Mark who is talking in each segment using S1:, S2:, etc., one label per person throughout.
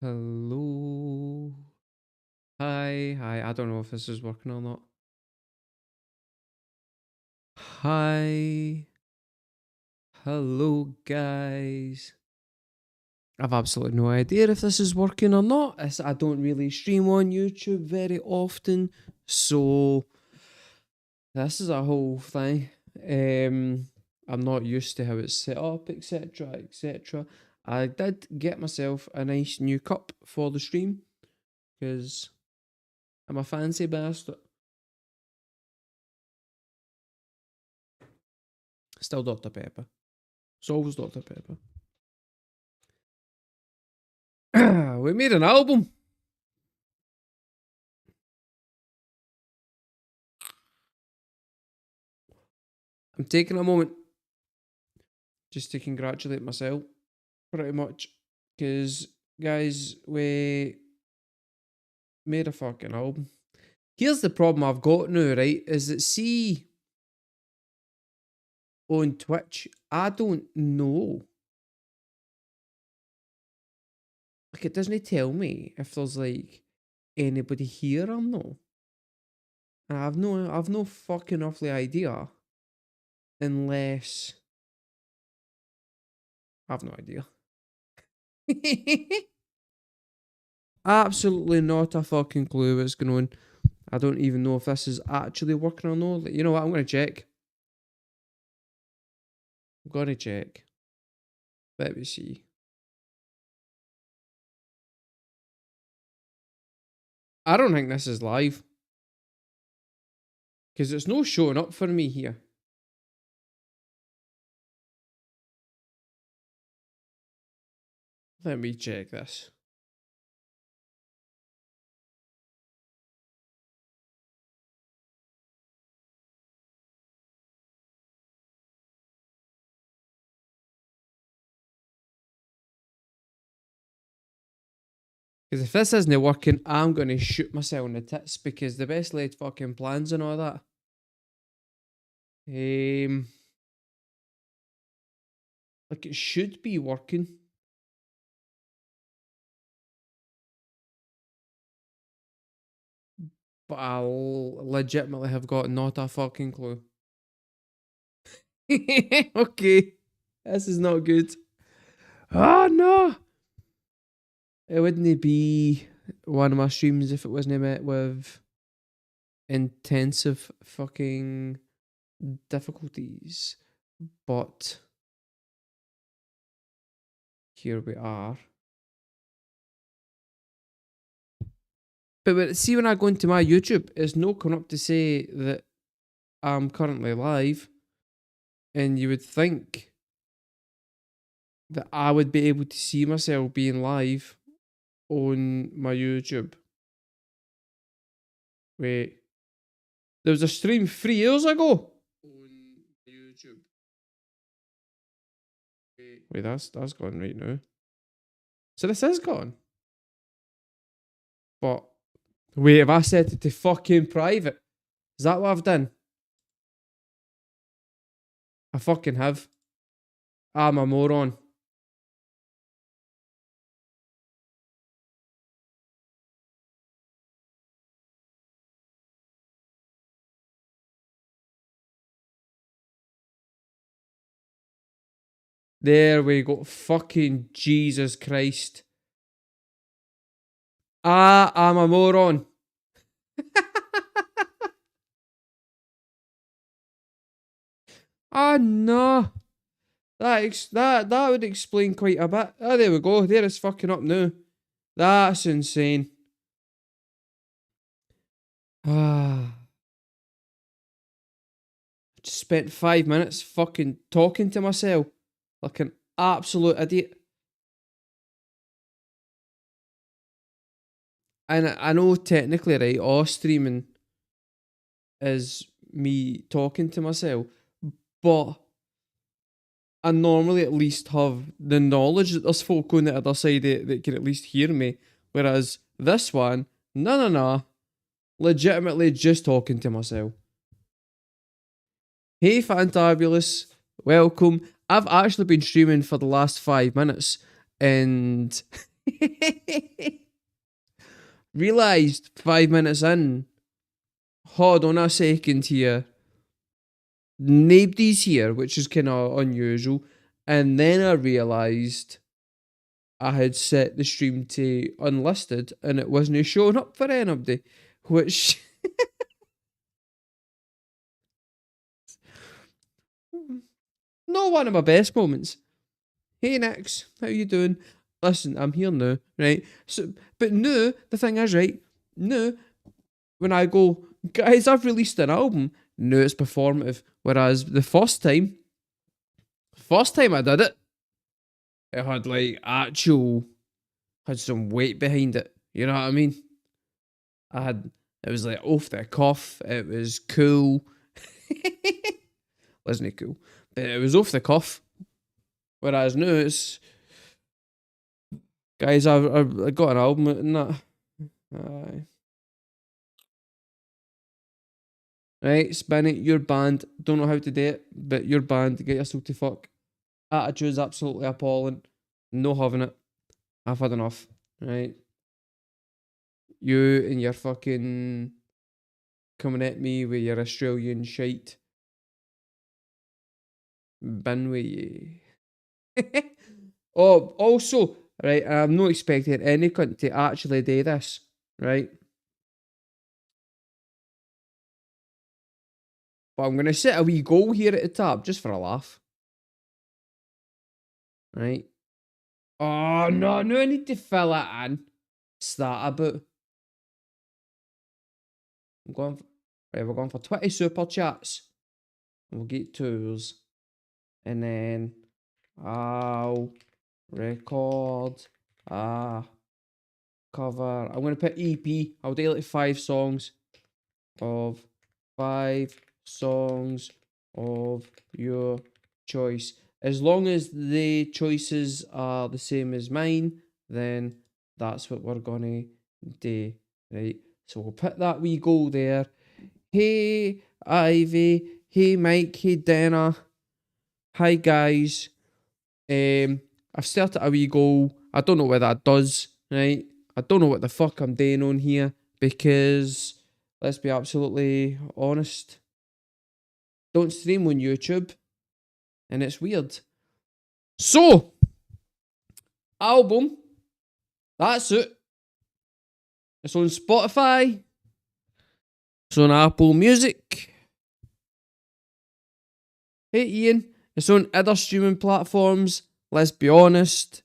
S1: Hello. Hi. I don't know if this is working or not. Hi. Hello, guys. I've absolutely no idea if this is working or not. I don't really stream on YouTube very often, so this is a whole thing. I'm not used to how it's set up, etc., etc. I did get myself a nice new cup for the stream because I'm a fancy bastard. Still Dr. Pepper. It's always Dr. Pepper. We made an album. I'm taking a moment just to congratulate myself, pretty much. Because, guys, we made a fucking album. Here's the problem I've got now, right? Is that, see, on Twitch, I don't know. Like, it doesn't tell me if there's, like, anybody here or no. And I've no fucking earthly idea. Unless... I've no idea. Absolutely not a fucking clue what's going on. I don't even know if this is actually working or not. You know what? I'm going to check. I'm going to check. Let me see. I don't think this is live. Because it's no showing up for me here. Let me check this. Because if this isn't working, I'm going to shoot myself in the tits because the best laid fucking plans and all that. Like it should be working. But I legitimately have got not a fucking clue. Okay. This is not good. Oh no! It wouldn't be one of my streams if it wasn't met with intensive fucking difficulties. But here we are. But see, when I go into my YouTube, it's no coming up to say that I'm currently live. And you would think that I would be able to see myself being live on my YouTube. Wait. There was a stream 3 years ago on YouTube. Wait, that's gone right now. So this is gone. But wait, have I set it to fucking private? Is that what I've done? I fucking have. I'm a moron. There we go. Fucking Jesus Christ. I'm a moron. Ah, no. That would explain quite a bit. Oh, there we go. There it's fucking up now. That's insane. Ah. Just spent 5 minutes fucking talking to myself like an absolute idiot. And I know technically, right, all streaming is me talking to myself, but I normally at least have the knowledge that there's folk on the other side that can at least hear me. Whereas this one, no. Legitimately just talking to myself. Hey, Fantabulous. Welcome. I've actually been streaming for the last 5 minutes and Realised 5 minutes in, hold on a second here. Nobody's here, which is kind of unusual. And then I realised I had set the stream to unlisted and it wasn't showing up for anybody, which not one of my best moments. Hey Nix, how you doing? Listen, I'm here now, right? So, but no, the thing is, right? No, when I go, guys, I've released an album. No, it's performative. Whereas the first time I did it, it had like had some weight behind it. You know what I mean? It was like off the cuff. It was cool. Wasn't it cool? But it was off the cuff. Whereas now it's, guys, I got an album and that. Aye. Right, spin it, your band. Don't know how to do it, but your band, get yourself to fuck. Attitude's absolutely appalling. No having it. I've had enough. Right. You and your fucking coming at me with your Australian shite. Bin with you. Oh, also, right, I'm not expecting any cunt to actually do this, right? But I'm going to set a wee goal here at the top, just for a laugh. Right? Oh, no, I need to fill it in. What's that about? We're going for 20 super chats. We'll get tours. And then I'll record a cover. I'm going to put EP. I'll do like 5 songs of 5 songs of your choice. As long as the choices are the same as mine, then that's what we're gonna do, right? So we'll put that wee goal there. Hey Ivy, hey Mike, hey Dana, hi guys. I've started a wee goal. I don't know what that does, right? I don't know what the fuck I'm doing on here because let's be absolutely honest. Don't stream on YouTube. And it's weird. So, album. That's it. It's on Spotify. It's on Apple Music. Hey Ian. It's on other streaming platforms. Let's be honest.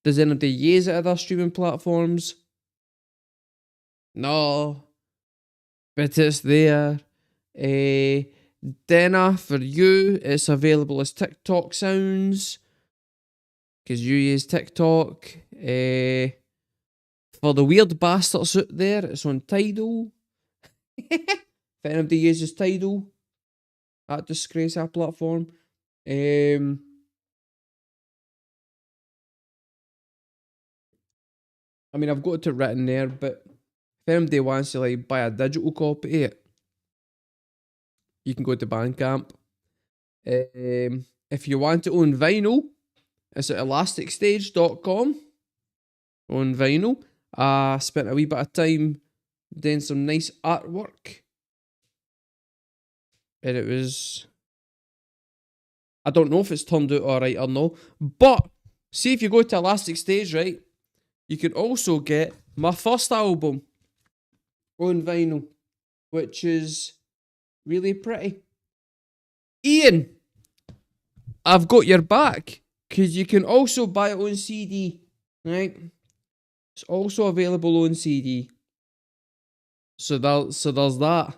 S1: Does anybody use other streaming platforms? No. But it's there. Dinner for you. It's available as TikTok sounds. Because you use TikTok. For the weird bastards out there, it's on Tidal. If anybody uses Tidal, that disgrace our platform. I mean, I've got it written there, but if anybody wants to like buy a digital copy of it, you can go to Bandcamp. If you want to own vinyl, it's at elasticstage.com. On vinyl. I spent a wee bit of time doing some nice artwork. And it was, I don't know if it's turned out alright or no. But, see if you go to Elastic Stage, right, you can also get my first album on vinyl, which is really pretty. Ian, I've got your back, because you can also buy it on CD, right? It's also available on CD. So there's that.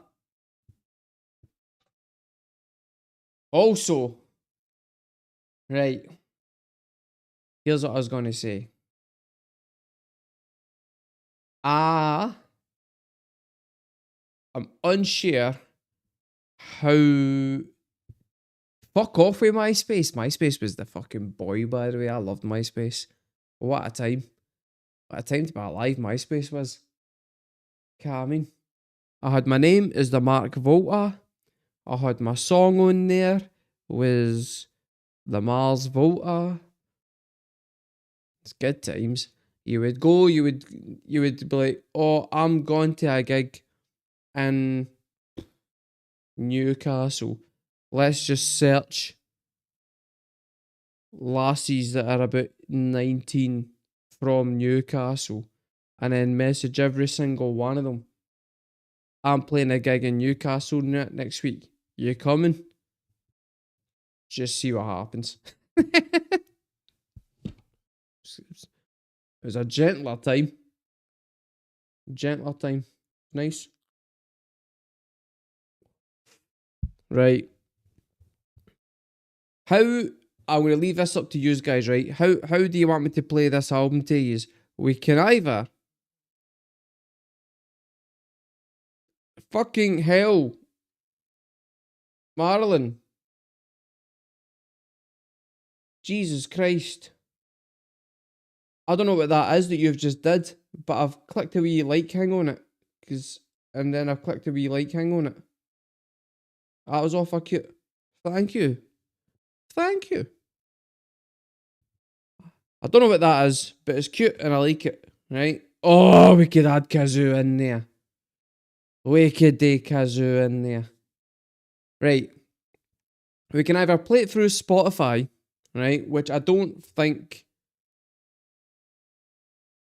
S1: Also, right, here's what I was going to say. I'm unsure how... Fuck off with MySpace. MySpace was the fucking boy, by the way. I loved MySpace. What a time. What a time to be alive MySpace was. I mean, I had my name as the Mark Volta. I had my song on there was the Mars Volta. It's good times. You would go, you would be like, oh, I'm going to a gig in Newcastle. Let's just search lassies that are about 19 from Newcastle and then message every single one of them. I'm playing a gig in Newcastle next week. You coming? Just see what happens. It was a gentler time. Gentler time. Nice. Right. How I'm gonna leave this up to you guys, right? How do you want me to play this album to you? We can either fucking hell, Marlon. Jesus Christ. I don't know what that is that you've just did, but I've clicked a wee like hang on it. And then I've clicked a wee like hang on it. That was awful cute. Thank you. Thank you. I don't know what that is, but it's cute and I like it, right? Oh, we could add Kazoo in there. We could do Kazoo in there. Right. We can either play it through Spotify, right? Which I don't think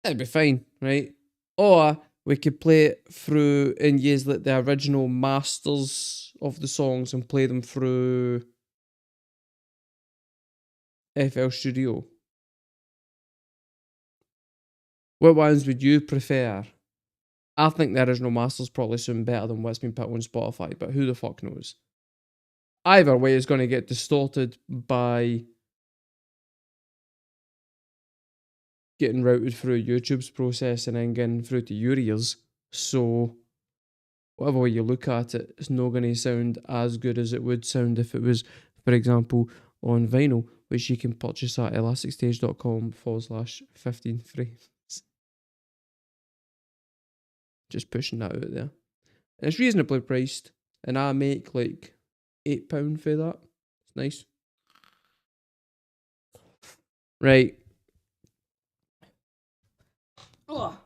S1: it'd be fine, right? Or we could play it through and use like the original masters of the songs and play them through FL Studio. What ones would you prefer? I think the original masters probably sound better than what's been put on Spotify, but who the fuck knows? Either way is going to get distorted by getting routed through YouTube's process and then getting through to your ears. So whatever way you look at it, it's not going to sound as good as it would sound if it was, for example, on vinyl, which you can purchase at elasticStage.com/15 frames. Just pushing that out there. And it's reasonably priced, and I make like £8 for that. It's nice. Right. Ugh.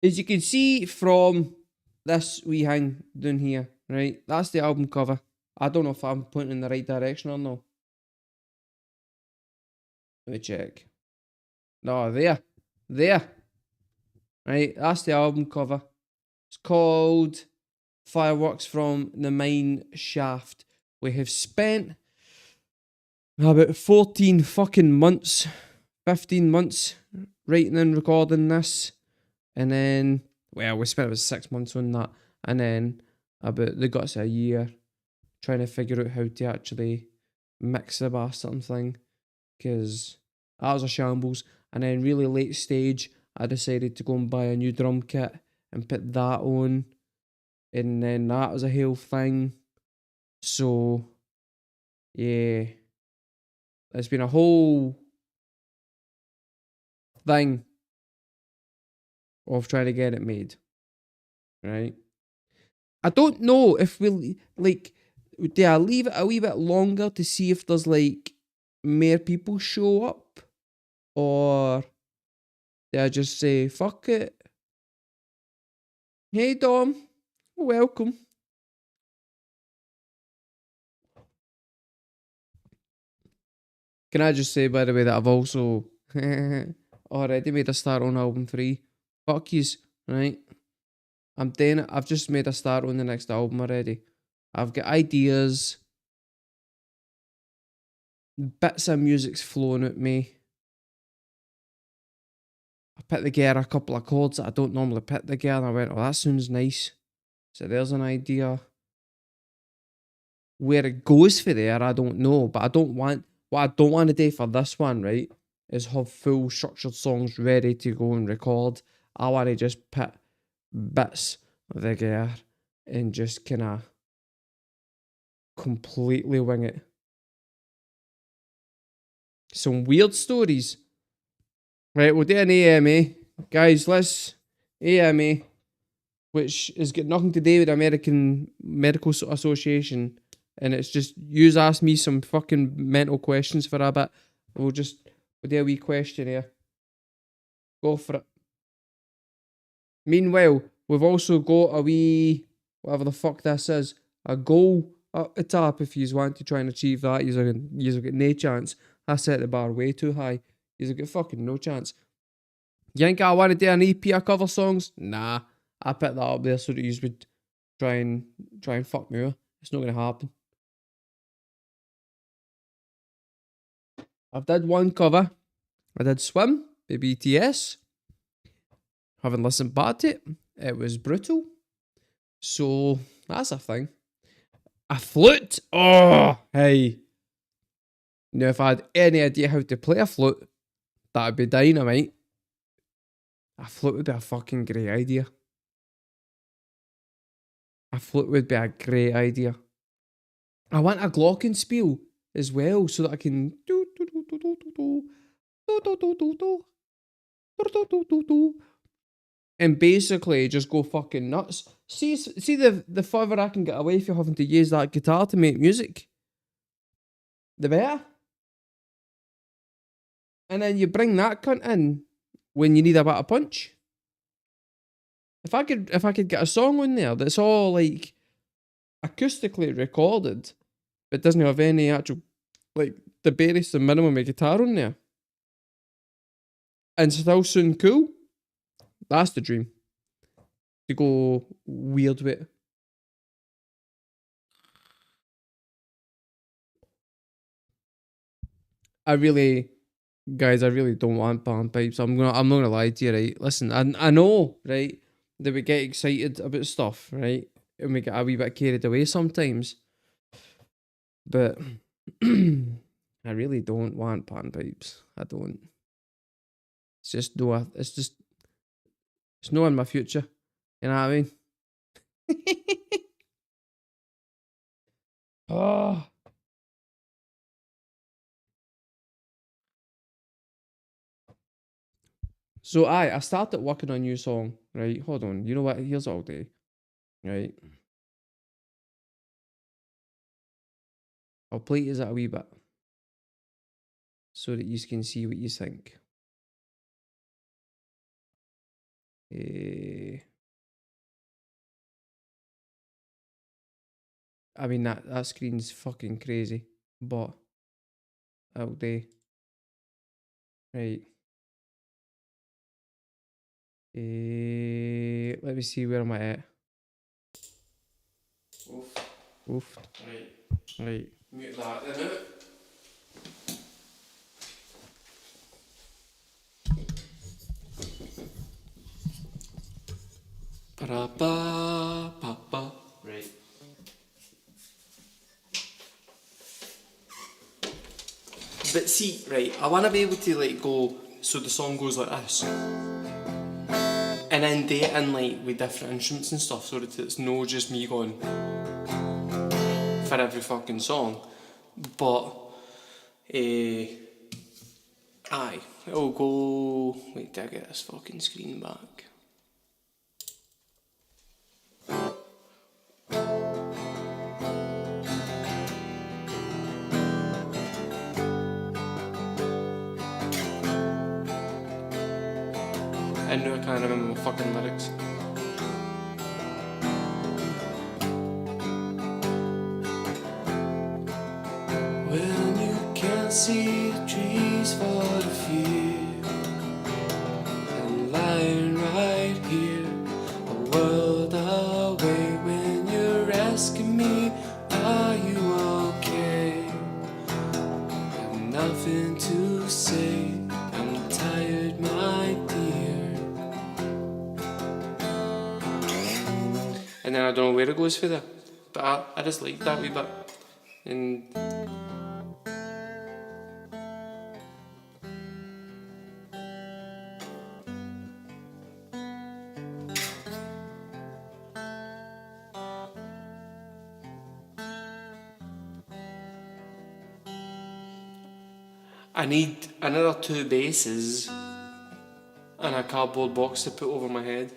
S1: As you can see from this wee hang down here, right? That's the album cover. I don't know if I'm pointing in the right direction or not. Let me check. No, there. There. Right, that's the album cover. It's called Fireworks from the Mine Shaft. We have spent about 14 fucking months, 15 months writing and recording this. And then, well, we spent about 6 months on that. And then about the guts of a year trying to figure out how to actually mix the bastard thing. Because that was a shambles. And then really late stage, I decided to go and buy a new drum kit and put that on. And then that was a whole thing. So, yeah. It's been a whole thing of trying to get it made. Right? I don't know if we'll, like, do I leave it a wee bit longer to see if there's, like, more people show up? Or do I just say, fuck it? Hey, Dom. Welcome. Can I just say, by the way, that I've also already made a start on album 3. Fuck yous, right? I'm doing it. I've just made a start on the next album already. I've got ideas. Bits of music's flowing at me. I put together a couple of chords that I don't normally put together. I went, oh, that sounds nice. So there's an idea. Where it goes for there, I don't know. But what I don't want to do for this one, right, is have full structured songs ready to go and record. I want to just put bits together and just kind of completely wing it. Some weird stories. Right, we'll do an AMA. Guys, let's AMA, which has got nothing to do with American Medical Association. And it's just, you ask me some fucking mental questions for a bit. We'll do a wee questionnaire. Go for it. Meanwhile, we've also got a wee, whatever the fuck this is, a goal up the top if you want to try and achieve that. You've got no chance. I set the bar way too high. You've got fucking no chance. You think I want to do an EP of cover songs? Nah. I put that up there so that you would try and fuck me with. It's not gonna happen. I've did one cover. I did Swim by BTS. Haven't listened back to it. It was brutal. So that's a thing. A flute? Oh, hey. Now, if I had any idea how to play a flute, that'd be dynamite. A flute would be a fucking great idea. A flute would be a great idea. I want a glockenspiel as well so that I can and basically just go fucking nuts. See the further I can get away from having to use that guitar to make music, the better. And then you bring that cunt in when you need a bit of punch. If I could get a song on there that's all like acoustically recorded, but doesn't have any actual like the barest and minimum of guitar on there, and still sound cool, that's the dream. To go weird with it. I really don't want bagpipes. I'm not gonna lie to you, right? Listen, I know, right, that we get excited about stuff, right? And we get a wee bit carried away sometimes. But I really don't want panpipes. I don't. It's just no it's no in my future. You know what I mean? Oh. So I started working on a new song, right? Hold on. You know what? Here's all day. Right. I'll play it a wee bit. So that you can see what you think. I mean that screen's fucking crazy. But all day. Right. Let me see, where am I at? Oof. Right. Mute that then out. Ba-da-ba-ba-ba. Right. But see, right, I want to be able to like go, so the song goes like this. And then do it in like with different instruments and stuff, so that it's no just me going for every fucking song. But, aye, it'll go, wait till I get this fucking screen back. And now I can't remember my fucking lyrics. When you can't see the trees for the fear, I'm lying right here, a world away. When you're asking me, are you okay? I have nothing to say, I'm tired, my dear. And then I don't know where it goes for that, but I just like that wee bit. And I need another 2 basses and a cardboard box to put over my head.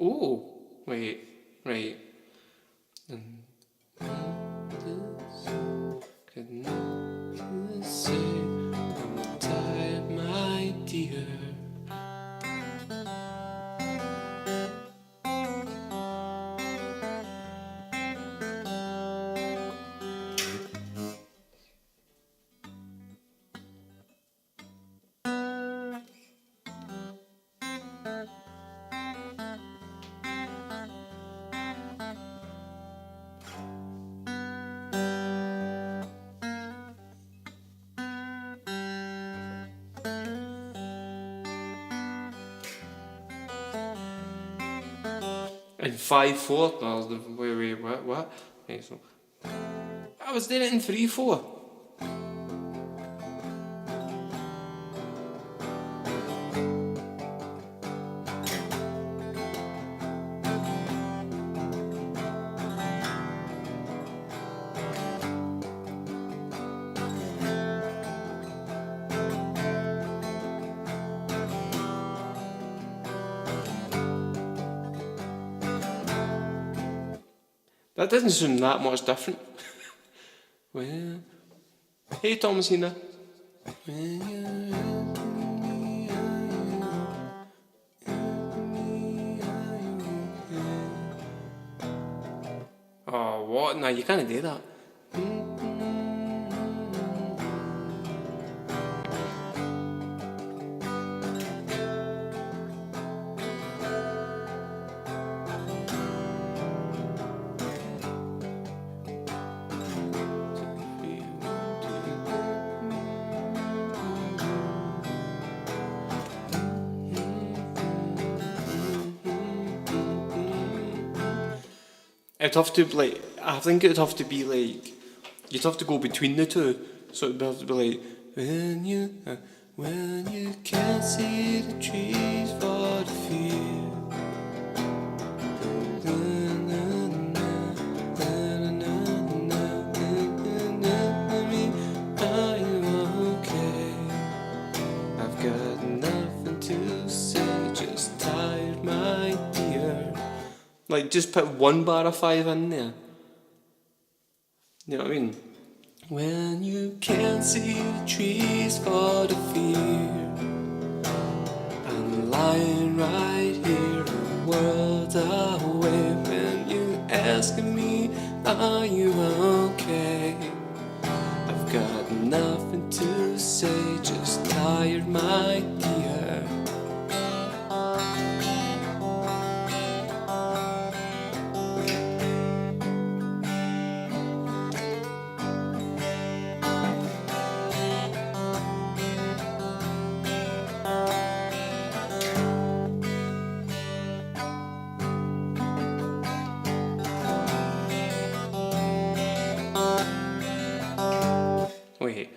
S1: Oh, wait, right. Could not 5/4. No, wait, what? Okay, so I was doing it in 3/4. That doesn't sound that much different. Well, hey Thomasina. Oh, what? No, you can't do that. It'd have to be like, I think it'd have to be like, you'd have to go between the two. So it'd have to be like, when you can't see the trees for the field. Are you okay? I've got nothing to say, just tired, my dear. Like, just put one bar of 5 in there. You know what I mean? When you can't see the trees for the fear, I'm lying right here, a world away. When you asking me, are you okay? I've got nothing to say, just tired, my dear. Wait.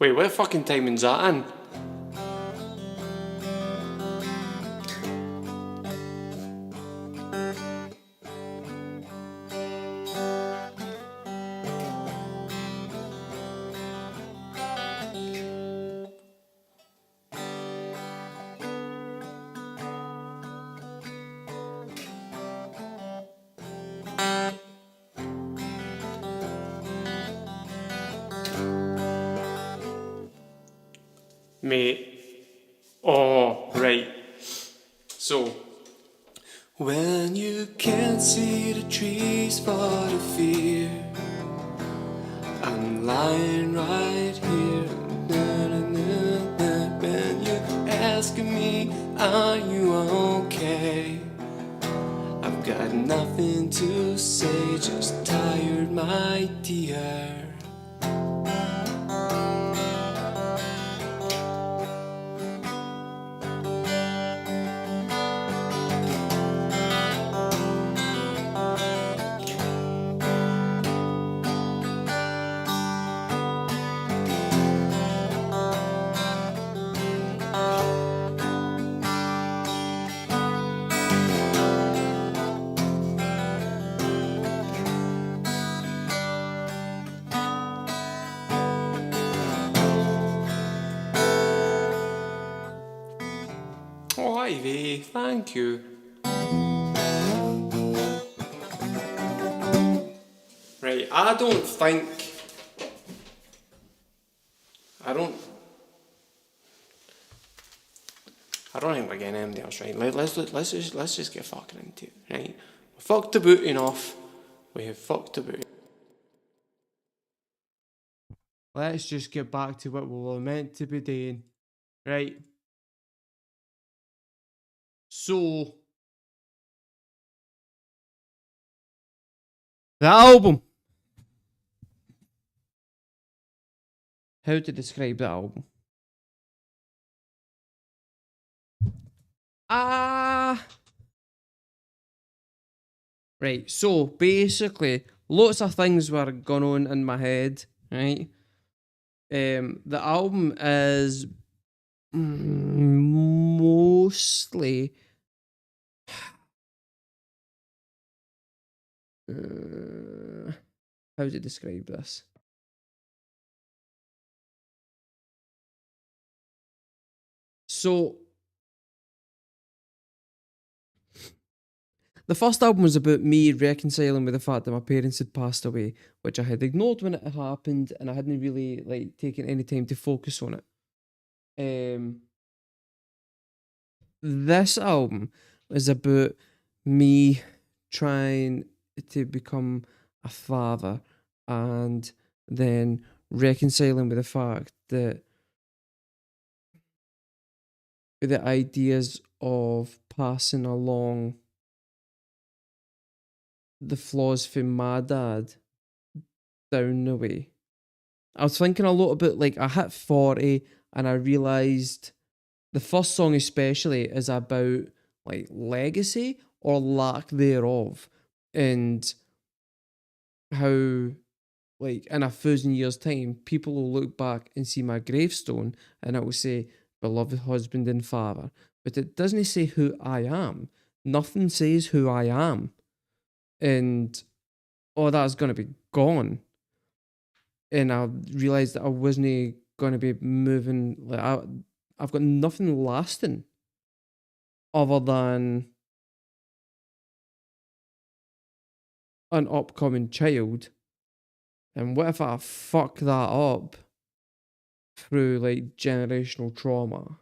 S1: Wait, what fucking timing's that in? Mate. Oh, right. So, when you can't see the trees for the fear, I'm lying right here. When you're asking me, are you okay? I've got nothing to say, just tired, my dear. Oh, Ivy, thank you. Right, I don't I don't think we're getting anything else right. Let's just get fucking into it, right? We fucked about enough. We have fucked about. Let's just get back to what we were meant to be doing, right? So the album. How to describe the album? Ah. Right, so basically, lots of things were going on in my head, right? The album is mostly. How to describe this? So, the first album was about me reconciling with the fact that my parents had passed away, which I had ignored when it happened, and I hadn't really like taken any time to focus on it. This album is about me trying to become a father and then reconciling with the fact that the ideas of passing along the flaws from my dad down the way. I was thinking a lot about like I hit 40 and I realised the first song especially is about like legacy or lack thereof and how like in 1,000 years time people will look back and see my gravestone and it will say beloved husband and father, but it doesn't say who I am. Nothing says who I am, and all that's going to be gone. And I realised that I wasn't going to be moving like I've got nothing lasting other than an upcoming child. And what if I fuck that up through like generational trauma?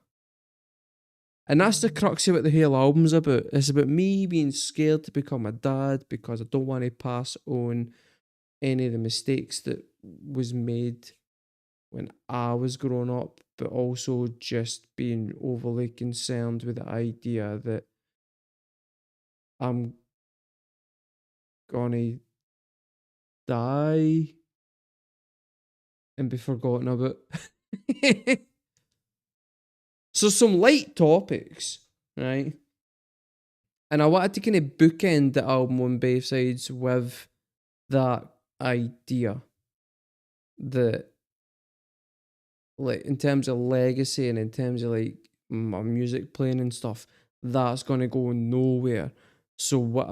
S1: And that's the crux of what the whole album's about. It's about me being scared to become a dad because I don't want to pass on any of the mistakes that was made when I was growing up, but also just being overly concerned with the idea that I'm gonna die and be forgotten about. So some light topics, right? And I wanted to kind of bookend the album on both sides with that idea that, like, in terms of legacy and in terms of like my music playing and stuff, that's gonna go nowhere. So what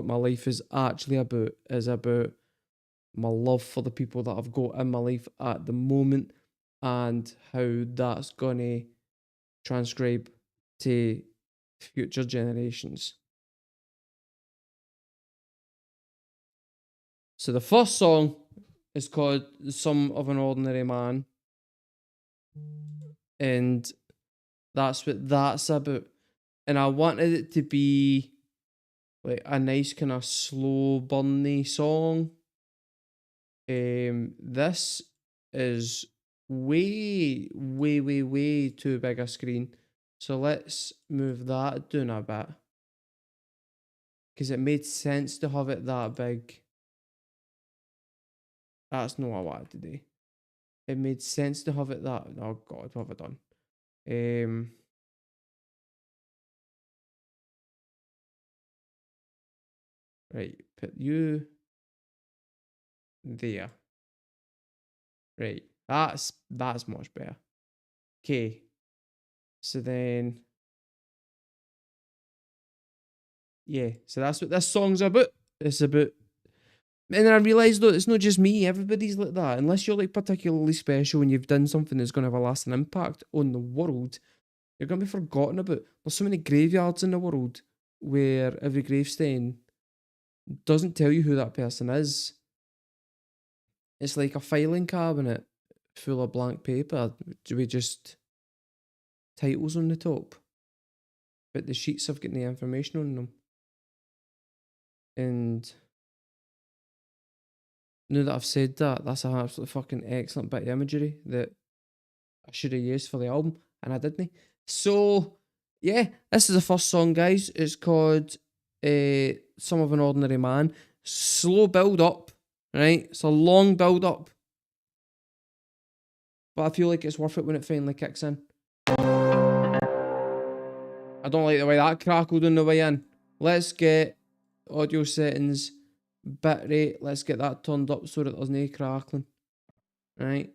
S1: my life is actually about is about my love for the people that I've got in my life at the moment and how that's gonna transcribe to future generations. So the first song is called Some of an Ordinary Man. And that's what that's about. And I wanted it to be like a nice kind of slow burny song. This is way too big a screen. So let's move that down a bit. Because it made sense to have it that big. That's not what I wanted to do. It made sense to have it that. Oh God, what have I done? Right, put you there. Right, that's much better. Okay, so then yeah, so that's what this song's about. It's about, and then I realised though it's not just me. Everybody's like that. Unless you're like particularly special and you've done something that's going to have a lasting impact on the world, you're going to be forgotten about. There's so many graveyards in the world where every gravestone doesn't tell you who that person is. It's like a filing cabinet full of blank paper with just titles on the top. but the sheets have got no information on them. And now that I've said that, that's an absolutely fucking excellent bit of imagery that I should have used for the album, and I didn't. So, yeah, this is the first song, guys. It's called Some of an Ordinary Man. Slow build up, right? It's a long build up, but I feel like it's worth it when it finally kicks in. I don't like the way that crackled on the way in. Let's get audio settings, bitrate, let's get that turned up so that there's no crackling. Right,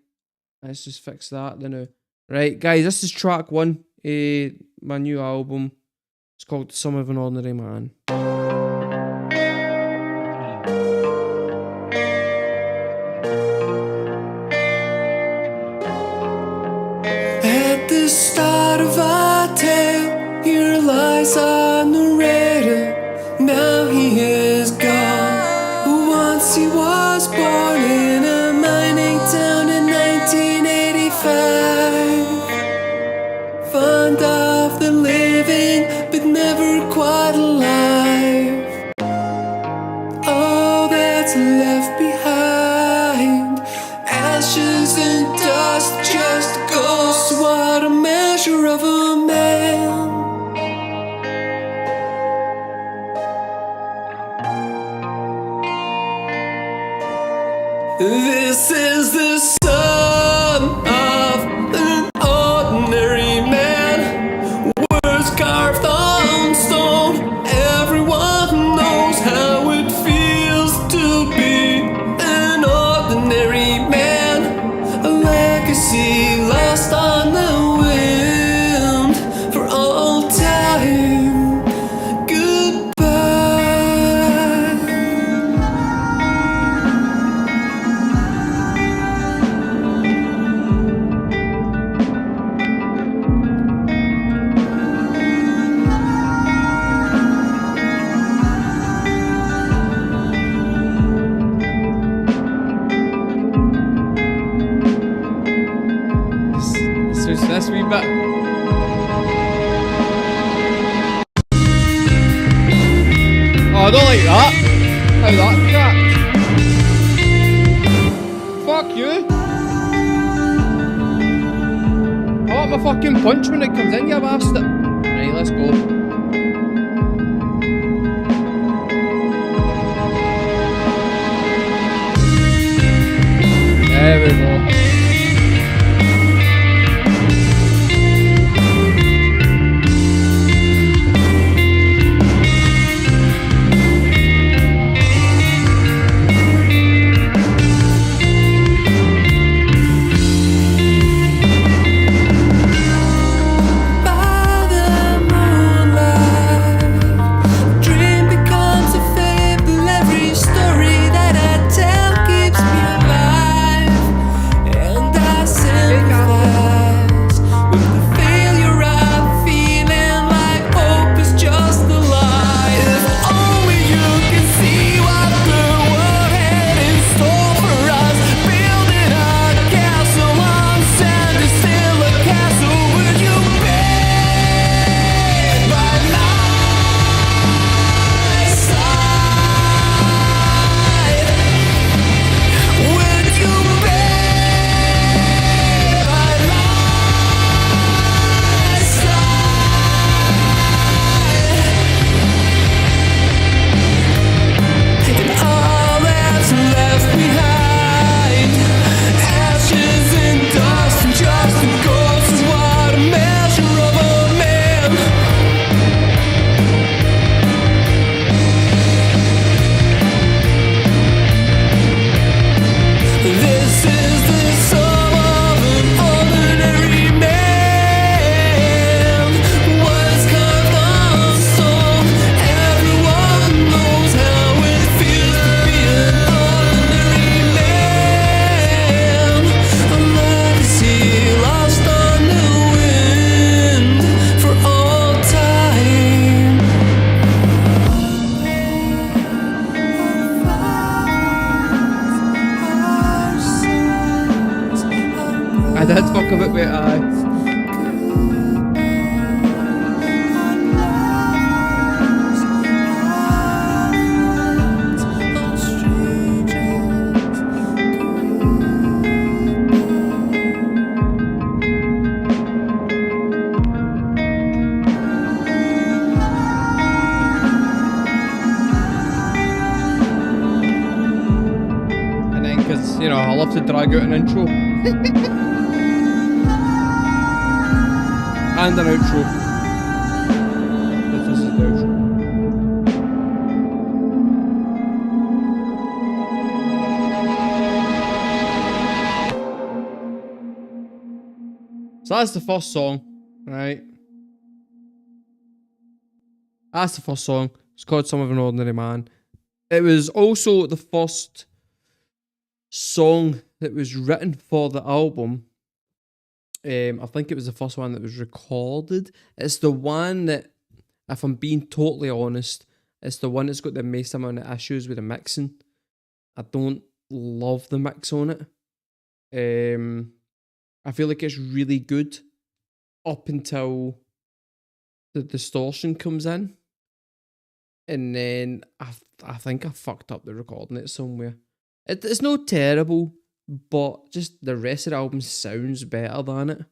S1: let's just fix that now. Right, guys, this is track 1, my new album. It's called Some of an Ordinary Man.
S2: At the start of our tale, here lies our narrator. Now he is gone. Once he was born in a mining town in 1985. Fond of the living, but never quite alive. All that's left behind, ashes and dust, just ghosts. What a measure of a man. This is the son of an ordinary man. Words carved on stone. Everyone knows how it feels to be an ordinary man. A legacy lost on the wind for all time. Goodbye.
S1: This wee bit. Oh, I don't like that. How that cracked. Fuck you. I want my fucking punch when it comes in, you bastard. Right, let's go. There we go. I did fuck a bit with you know, I love to drag out an intro. And an outro. This is the outro. So that's the first song, right? That's the first song. It's called Some of an Ordinary Man. It was also the first song that was written for the album. I think it was the first one that was recorded. It's the one that, if I'm being totally honest, it's the one that's got the most amount of issues with the mixing. I don't love the mix on it. I feel like it's really good up until the distortion comes in. And then I think I fucked up the recording it somewhere. It's not terrible, but just the rest of the album sounds better than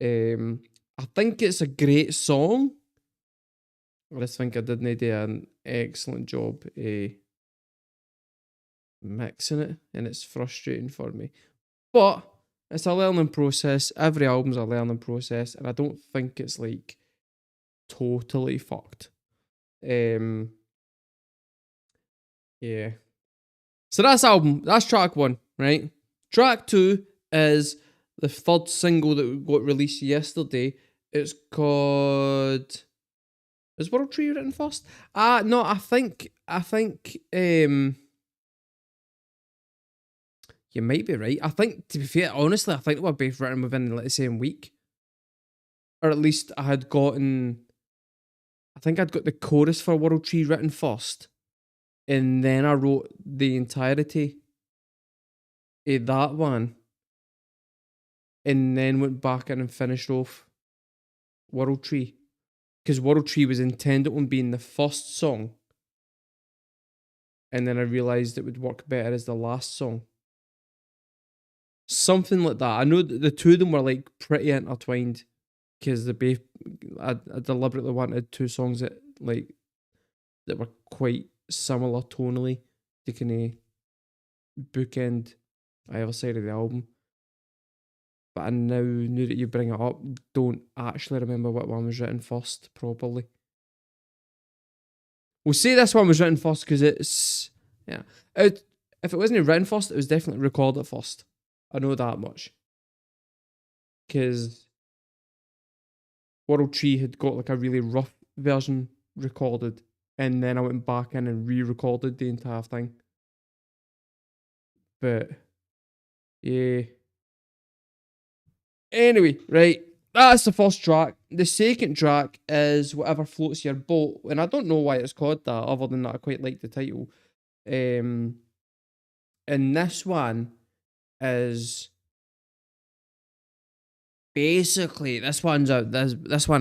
S1: it. I think it's a great song. I just think I didn't do an excellent job mixing it, and it's frustrating for me. But it's a learning process. Every album's a learning process, and I don't think it's like totally fucked. Yeah. So that's album. That's track 1, right? Track 2 is the third single that got released yesterday. It's called. Is World Tree written first? No, I think you might be right. I think, to be fair, honestly, I think they were both written within the same week. Or at least I think I'd got the chorus for World Tree written first. And then I wrote the entirety of that one. And then went back in and finished off World Tree. Because World Tree was intended on being the first song. And then I realised it would work better as the last song. Something like that. I know that the two of them were like pretty intertwined. Because I deliberately wanted two songs that were quite similar tonally to kind of bookend either side of the album. But I now that you bring it up, don't actually remember what one was written first properly. We'll say this one was written first because it's, yeah. If it wasn't written first, it was definitely recorded first. I know that much. Because World Tree had got like a really rough version recorded, and then I went back in and re-recorded the entire thing. But yeah. Anyway, right, that's the first track. The second track is Whatever Floats Your Boat, and I don't know why it's called that, other than that I quite like the title. And this one is basically, this one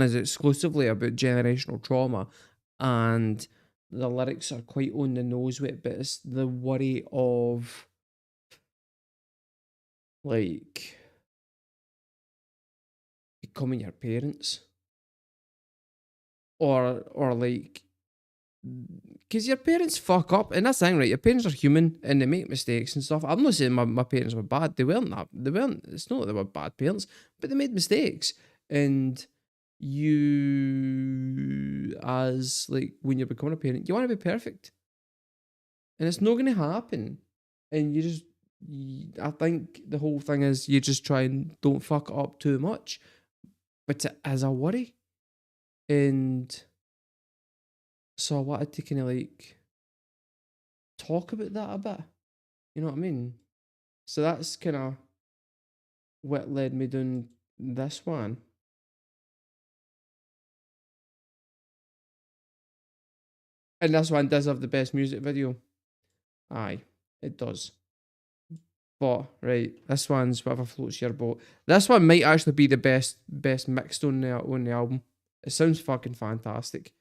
S1: is exclusively about generational trauma, and the lyrics are quite on the nose with it, but it's the worry of like becoming your parents, or like, because your parents fuck up, and that's the thing, right? Your parents are human and they make mistakes and stuff. I'm not saying my parents were bad. They weren't. It's not that they were bad parents, but they made mistakes. And you, as like when you're becoming a parent, you want to be perfect, and it's not going to happen. And I think the whole thing is you just try and don't fuck it up too much, but it is a worry. And so I wanted to kind of like talk about that a bit. You know what I mean? So that's kind of what led me doing this one. And this one does have the best music video. Aye, it does. But, right, this one's Whatever Floats Your Boat. This one might actually be the best mixed on the album. It sounds fucking fantastic.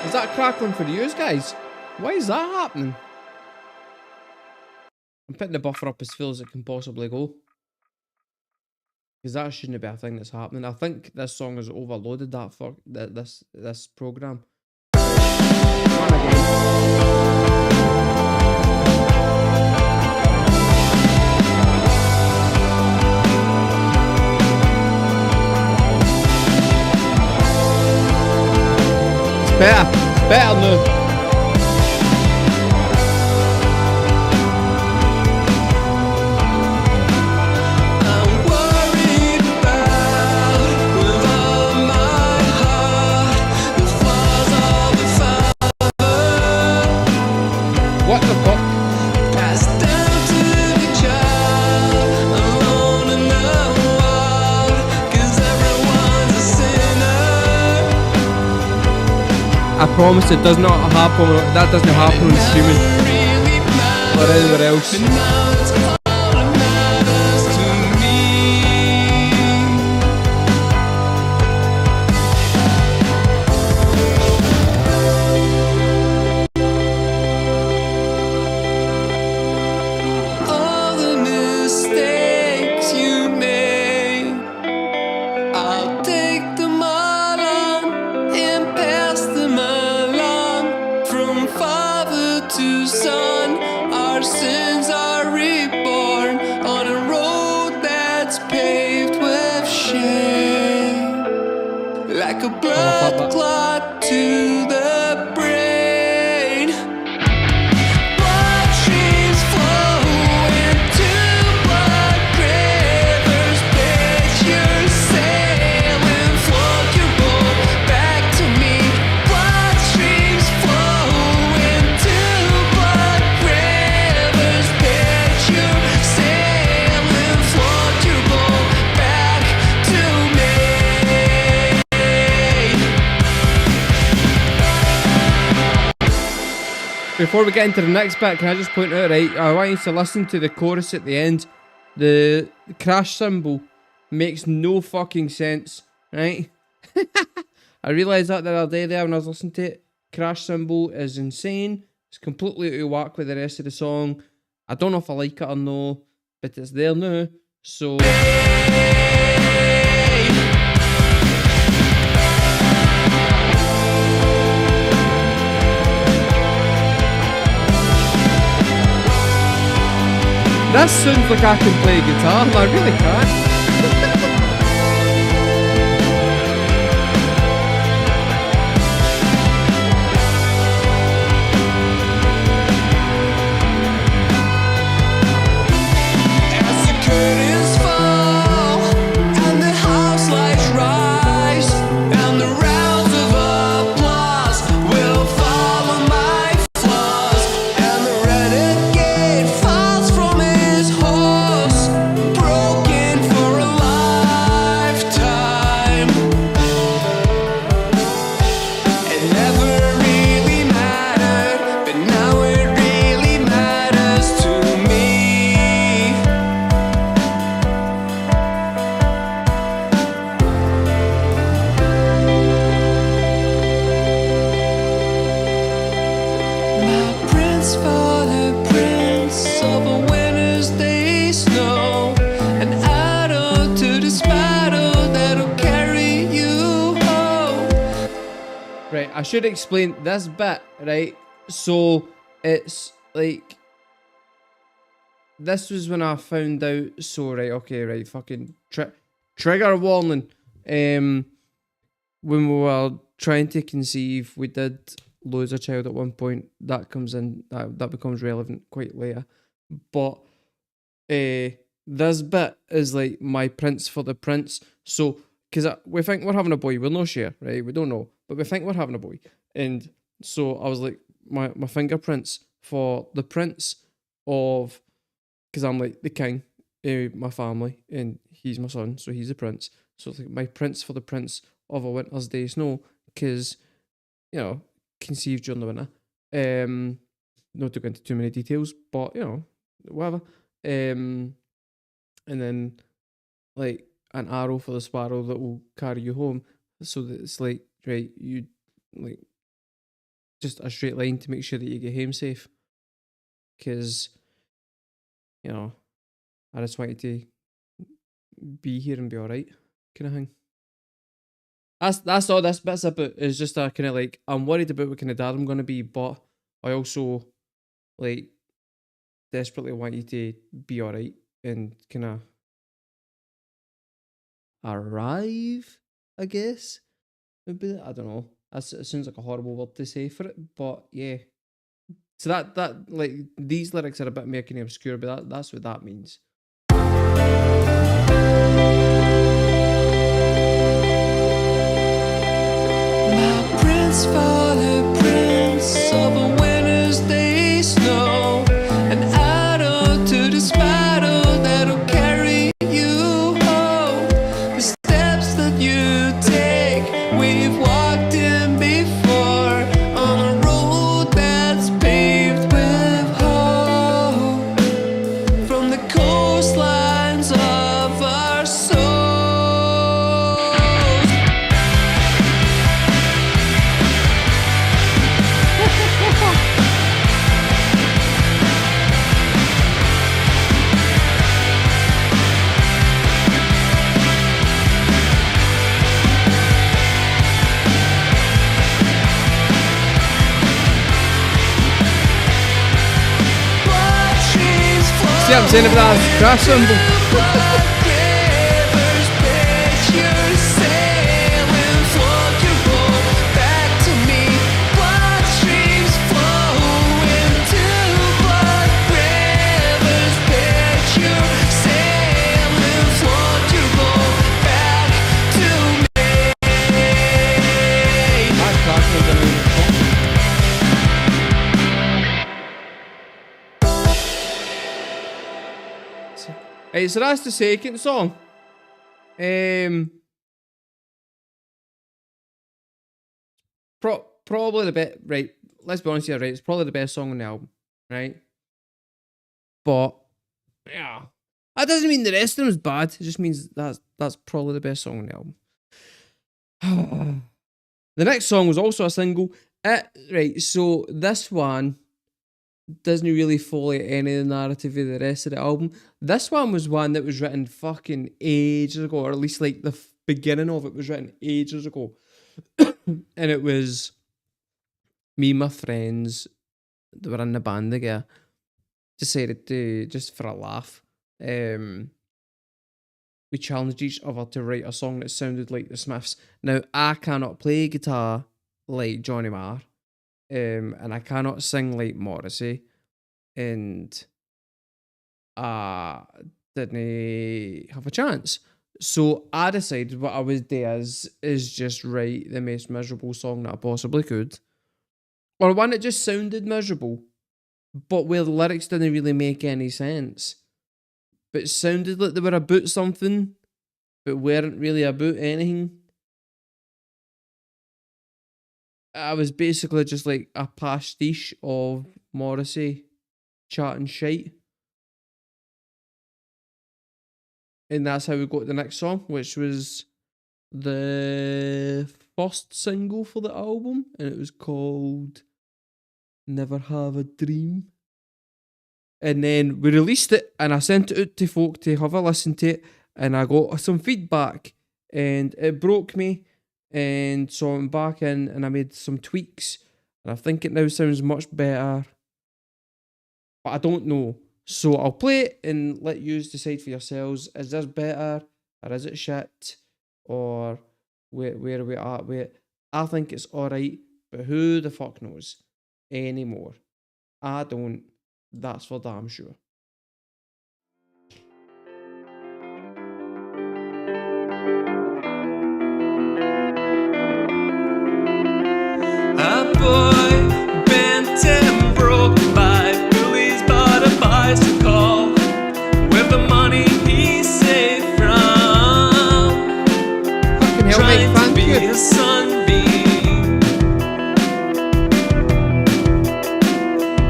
S1: Is that crackling for you guys? Why is that happening? I'm putting the buffer up as full as it can possibly go. Because that shouldn't be a thing that's happening. I think this song has overloaded that for this program. On again. Better now.
S2: I'm worried about, with all my heart, the flaws of the father.
S1: What the fuck?
S2: Passed down to the child, alone in the world, 'cause everyone's a sinner.
S1: I promise it does not happen. That doesn't happen when streaming
S2: Really matters,
S1: or anywhere else.
S2: but now it's all that matters to me. All the mistakes you made, I'll take them all on and pass them along. From father to son, our sins are reborn on a road that's paved with shame. Like a blood clot to the brain. Blood streams flow into blood rivers. Picture sailing, float your boat back to me. Blood streams flow into blood rivers. Picture sailing, float your boat back to me.
S1: Before we get into the next bit, can I just point out, right? I want you to listen to the chorus at the end. The crash symbol makes no fucking sense, right? I realised that the other day there when I was listening to it. Crash symbol is insane. It's completely out of whack with the rest of the song. I don't know if I like it or no, but it's there now. So that sounds like I can play guitar, and I really can't.
S2: As the curtains fall and the house lights rise, and the rounds of applause will follow my flaws, and the renegade falls from his horse, broken for a lifetime. It never really mattered, but now it really matters to me. My prince for the prince of a winter's day snow, an arrow to the sparrow that'll carry you home.
S1: Right, I should explain this bit, right? So it's like this was when I found out. So right, okay, right, fucking trigger warning. When we were trying to conceive, we did lose a child at one point. That comes in. That becomes relevant quite later. But this bit is like my prince for the prince. So because we think we're having a boy, we're not sure, right? We don't know, but we think we're having a boy. And so I was like, my fingerprints for the prince of, because I'm like the king, my family, and he's my son, so he's the prince. So it's like my prince for the prince of a winter's day snow, because, you know, conceived during the winter. Not to go into too many details, but, you know, whatever. And then, like, an arrow for the sparrow that will carry you home. So that it's like, right, you, like, just a straight line to make sure that you get home safe. Because, you know, I just want you to be here and be alright, kind of thing. That's all this bit's about, is just a kind of like, I'm worried about what kind of dad I'm going to be, but I also, like, desperately want you to be alright and kind of arrive, I guess. Maybe, I don't know. It sounds like a horrible word to say for it, but yeah. So that like, these lyrics are a bit more kind of obscure, but that's what that means.
S2: My prince, father, prince of a winter's day snow, an arrow to the spiral that'll carry you home. The steps that you take, we've walked in before, on a road that's paved with hope, from the coastlines of our souls.
S1: See what I'm saying about that crash symbol? Right, so that's the second song. Probably the best, right? Let's be honest here, right? It's probably the best song on the album, right? But yeah, that doesn't mean the rest of them is bad. It just means that's probably the best song on the album. The next song was also a single. Right, so this one doesn't really follow any of the narrative of the rest of the album. This one was one that was written fucking ages ago, or at least like the beginning of it was written ages ago. And it was me and my friends that were in the band together decided to, just for a laugh, we challenged each other to write a song that sounded like the Smiths. Now, I cannot play guitar like Johnny Marr. And I cannot sing like Morrissey, and I didn't have a chance. So I decided what I would do is just write the most miserable song that I possibly could, or one that just sounded miserable, but where the lyrics didn't really make any sense, but sounded like they were about something, but weren't really about anything. I was basically just like a pastiche of Morrissey chatting shite. And that's how we got the next song, which was the first single for the album. And it was called Never Have a Dream. And then we released it and I sent it out to folk to have a listen to it. And I got some feedback and it broke me. And so I went back in and I made some tweaks. And I think it now sounds much better. But I don't know. So I'll play it and let you decide for yourselves. Is this better? Or is it shit? Or where are we at with it? I think it's alright. But who the fuck knows anymore? I don't. That's for damn sure.
S2: A boy bent and broken by bullies bought a bicycle with the money he saved from
S1: Fucking hell, mate,
S2: trying to
S1: thank
S2: be
S1: you.
S2: a sunbeam.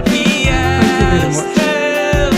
S2: He
S1: Thank you very
S2: asked
S1: much.
S2: help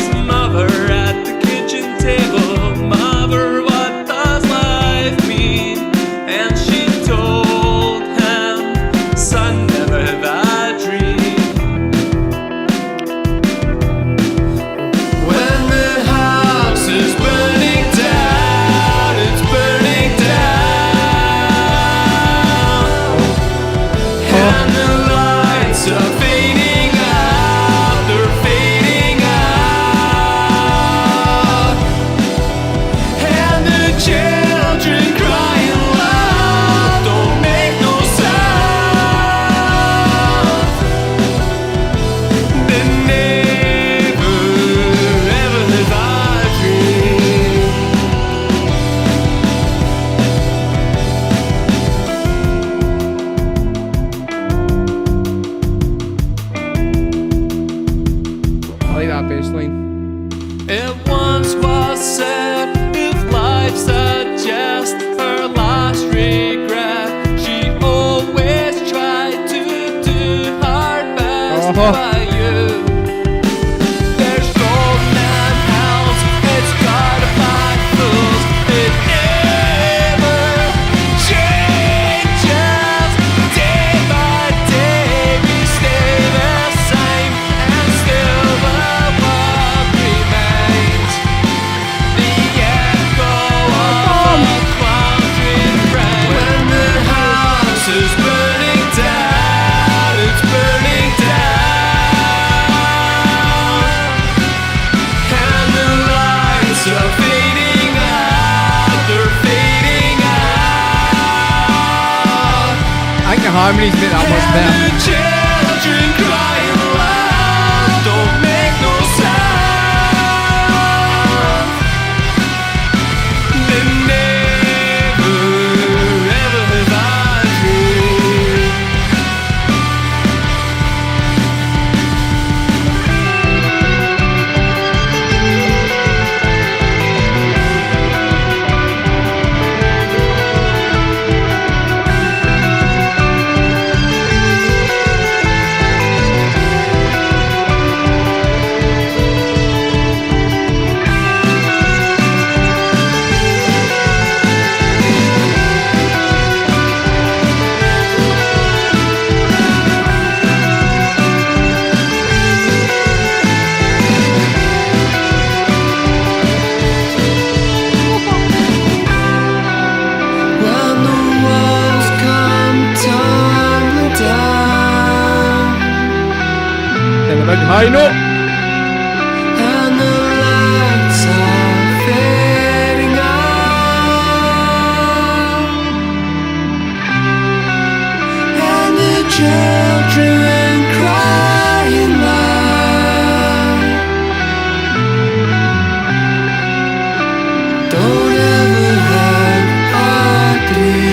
S2: by you. There's golden and hells, it's guarded by fools. It never changes. Day by day we stay the same, and still the world remains the echo of a clouded rain. When the house is burning down, it's burning down, and the lights are fading out, they're fading out.
S1: I think the harmonies make that much better.
S2: And the children crying loud don't make no sound. They never ever have I dreamed. When the walls come tumbling down,
S1: Then a big high note.
S2: and the lights are fading out, and the children crying loud don't ever have a dream.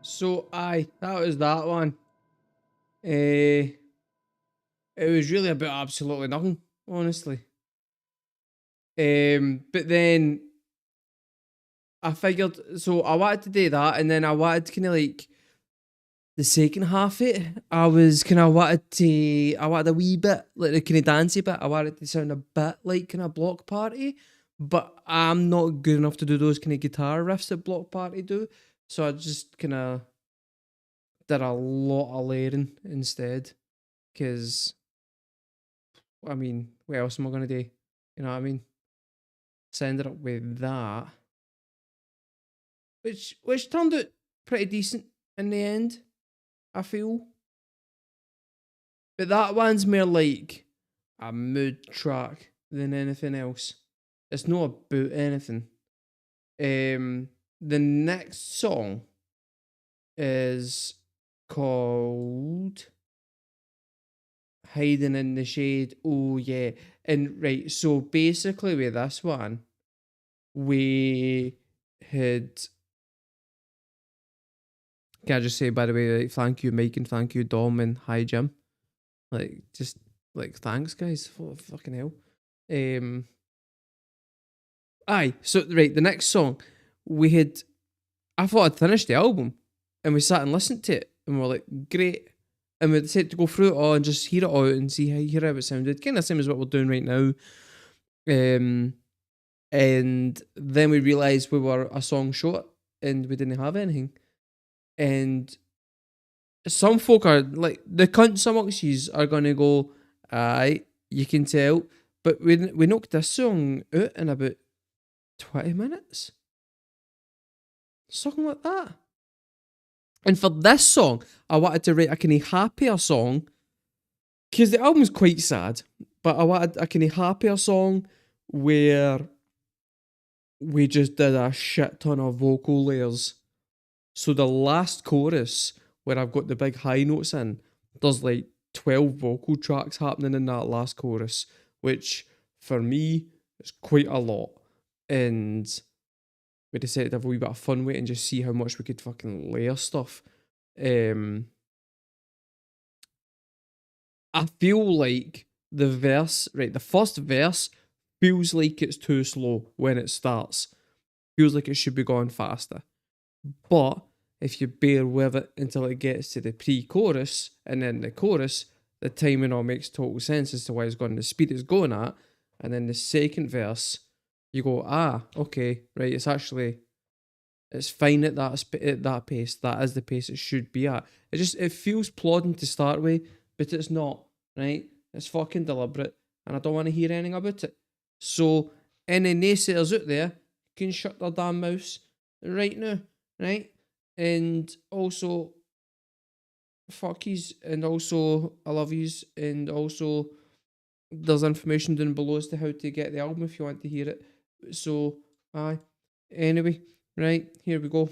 S1: So aye, that was that one. It was really about absolutely nothing, honestly. But then I figured, so I wanted to do that, and then I wanted kind of like the second half of it. I wanted a wee bit like the kind of dancey bit. I wanted it to sound a bit like kind of Block Party, but I'm not good enough to do those kind of guitar riffs that Block Party do. So I just kind of did a lot of layering instead. Because, I mean, what else am I going to do? You know what I mean? So I ended up with that. Which turned out pretty decent in the end, I feel. But that one's more like a mood track than anything else. It's not about anything. The next song is called Hiding in the Shade. Oh yeah. And right, so basically with this one, we had, can I just say, by the way, like, thank you Mike and thank you Dom and hi Jim. Like, just like, thanks guys. Fucking hell. Aye, so right, the next song, I thought I'd finished the album, and we sat and listened to it, and we were like, great. And we decided to go through it all and just hear it out and hear how it sounded. Kind of same as what we're doing right now. And then we realised we were a song short and we didn't have anything. And some folk are like, the cunts amongst yous are going to go, aye, you can tell. But we knocked this song out in about 20 minutes. Something like that. And for this song, I wanted to write a kind of happier song, because the album's quite sad, but I wanted a kind of happier song where we just did a shit ton of vocal layers. So the last chorus, where I've got the big high notes in, there's like 12 vocal tracks happening in that last chorus, which for me is quite a lot. And we decided to have a wee bit of fun with it and just see how much we could fucking layer stuff. I feel like the first verse feels like it's too slow when it starts. Feels like it should be going faster. But if you bear with it until it gets to the pre-chorus and then the chorus, the timing all makes total sense as to why it's going the speed it's going at. And then the second verse, you go, okay, right, it's fine at that pace. That is the pace it should be at. It feels plodding to start with, but it's not, right? It's fucking deliberate, and I don't want to hear anything about it. So, any naysayers out there can shut their damn mouths right now, right? And also, fuck yous, and also, I love yous, and also, there's information down below as to how to get the album if you want to hear it. So, aye. Anyway, right, here we go.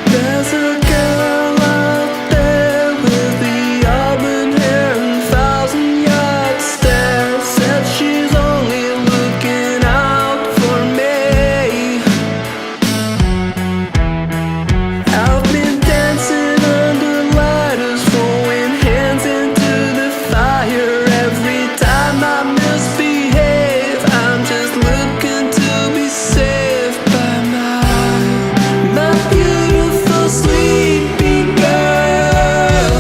S2: There's a girl out there with the auburn hair and 1,000-yard stare. Said she's only looking out for me. I've been dancing under lighters, throwing hands into the fire. Every time I misbehave, I'm just looking to be saved by my beautiful sleepy girl.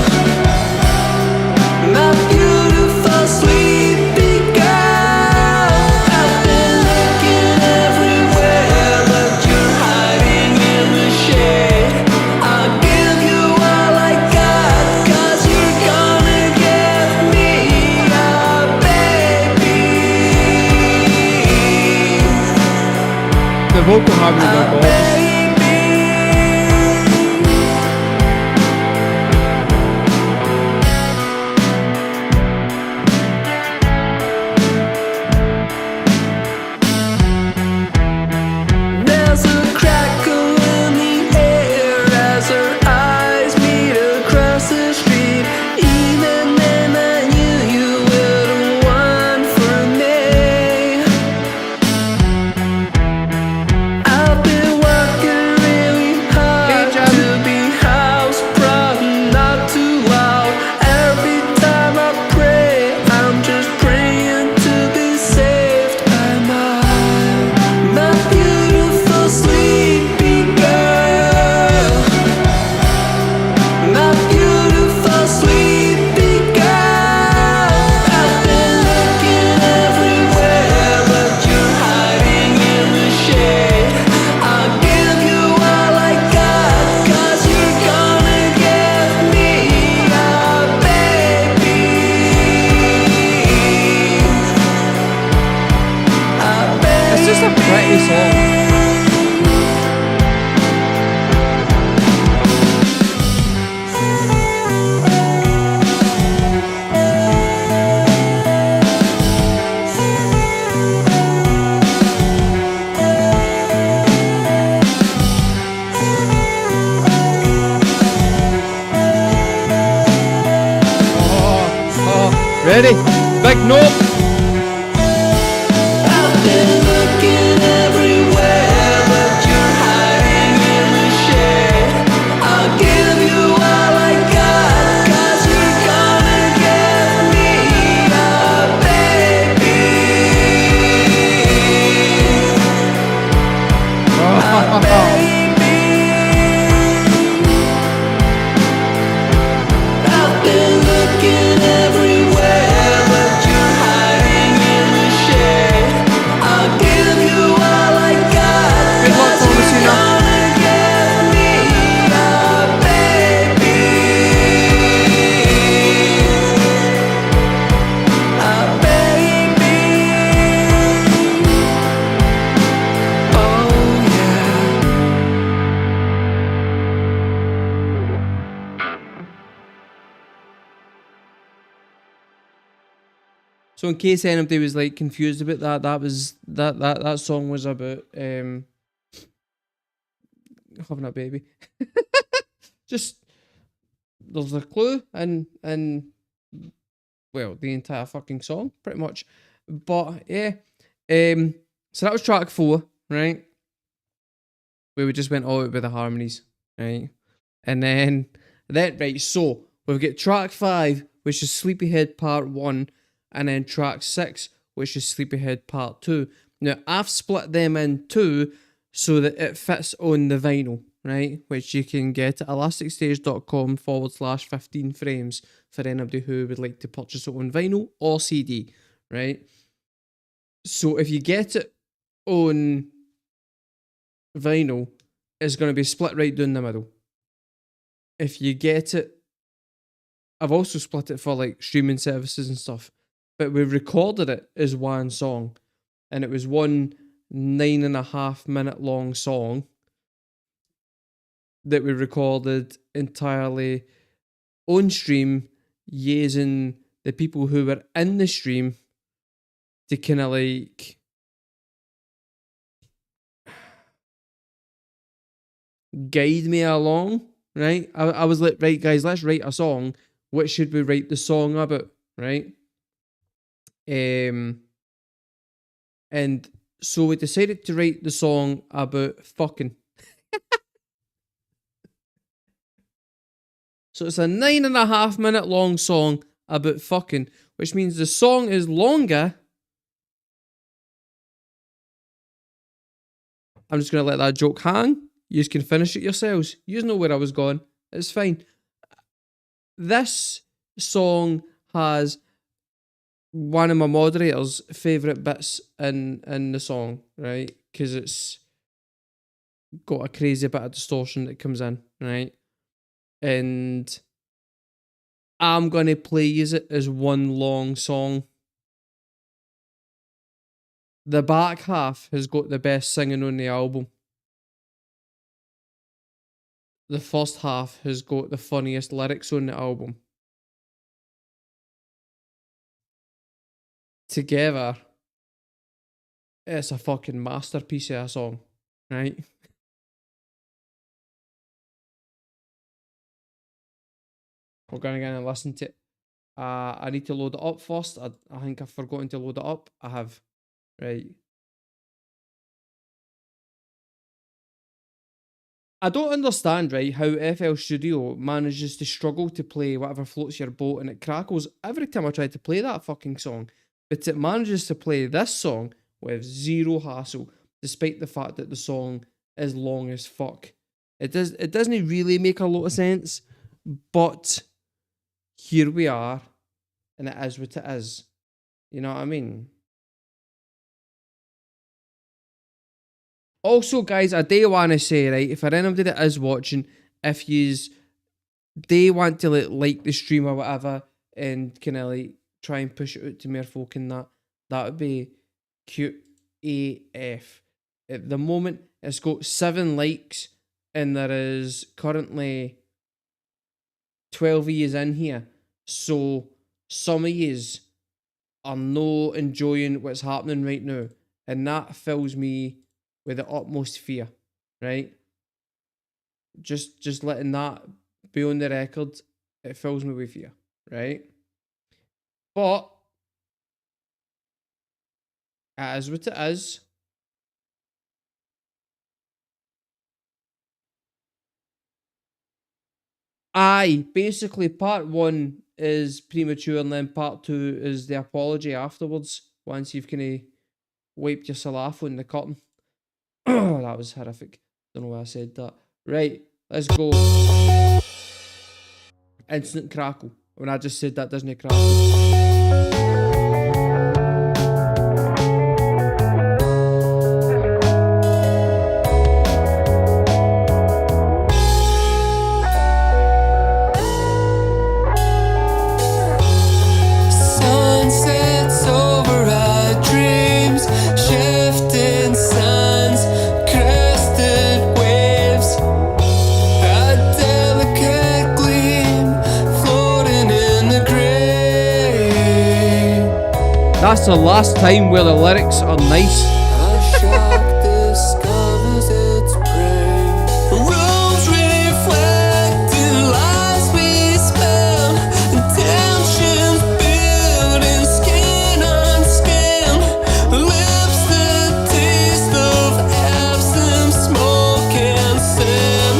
S2: My beautiful sleepy girl. I've been looking everywhere, but you're hiding in the shade. I'll give you all I got, 'cause you're gonna give me a baby.
S1: The vocal harmony
S2: A
S1: are gorgeous.
S2: baby. There's a crackle in the air as her eyes meet across the street. Even then I knew you were the one for me. I've been working really hard to be house proud and not too loud. Every time I pray, I'm just praying to be saved by my beautiful sleepy girl. My beautiful sleepy girl. I've been looking everywhere, but you're hiding in the shade. I'll give you all I got, 'cause you're gonna give me a baby.
S1: It's just a pretty song. Ready? Big note.
S2: I've been looking everywhere, but you're hiding in the shade. I'll give you all I got, 'cause you're gonna give me a baby. A baby. I've been looking everywhere, but you're hiding
S1: So in case anybody was like confused about that, that song was about having a baby. Just there's a clue and well, the entire fucking song, pretty much. But yeah. So that was track 4, right? Where we just went all out with the harmonies, right? And then right, so we've got track 5, which is Sleepyhead Part 1, and then track 6, which is Sleepyhead Part 2. Now, I've split them in 2 so that it fits on the vinyl, right? Which you can get at elasticstage.com/15 frames for anybody who would like to purchase it on vinyl or CD, right? So if you get it on vinyl, it's going to be split right down the middle. If you get it, I've also split it for like streaming services and stuff, but we recorded it as one song, and it was one 9.5 minute long song that we recorded entirely on stream, using the people who were in the stream to kind of like guide me along, right? I was like, right, guys, let's write a song. What should we write the song about, right? And so we decided to write the song about fucking. So it's a 9.5 minute long song about fucking, which means the song is longer. I'm just going to let that joke hang. You can finish it yourselves. You know where I was going. It's fine. This song has one of my moderators' favourite bits in the song, right? Because it's got a crazy bit of distortion that comes in, right? And I'm going to play it as one long song. The back half has got the best singing on the album. The first half has got the funniest lyrics on the album. Together, it's a fucking masterpiece of a song, right? We're going to get and listen to it. I need to load it up first. I think I've forgotten to load it up. I have. Right. I don't understand, right, how FL Studio manages to struggle to play Whatever Floats Your Boat and it crackles every time I try to play that fucking song. But it manages to play this song with zero hassle, despite the fact that the song is long as fuck. It doesn't really make a lot of sense, but here we are, and it is what it is. You know what I mean? Also, guys, I do want to say, right, if for anybody that is watching, if yous they want to like the stream or whatever, and kind of like try and push it out to more folk and that would be cute AF. At the moment, it's got 7 likes, and there is currently 12 years in here. So some of yous are no enjoying what's happening right now, and that fills me with the utmost fear, right? Just letting that be on the record, it fills me with fear, right? But it is what it is. Aye, basically part 1 is premature, and then part 2 is the apology afterwards, once you've kind of wiped your salaf on the curtain. That was horrific. Don't know why I said that. Right, let's go. Instant crackle. When I just said that, doesn't it crackle?
S2: Sunsets over our dreams, shifting suns, crested waves, a delicate gleam floating in the gray.
S1: That's the last time where the lyrics are nice.
S2: A shark discovers its prey. Rooms reflecting lies we spell. Tensions building skin on skin. Lips the taste of absent smoke and sin.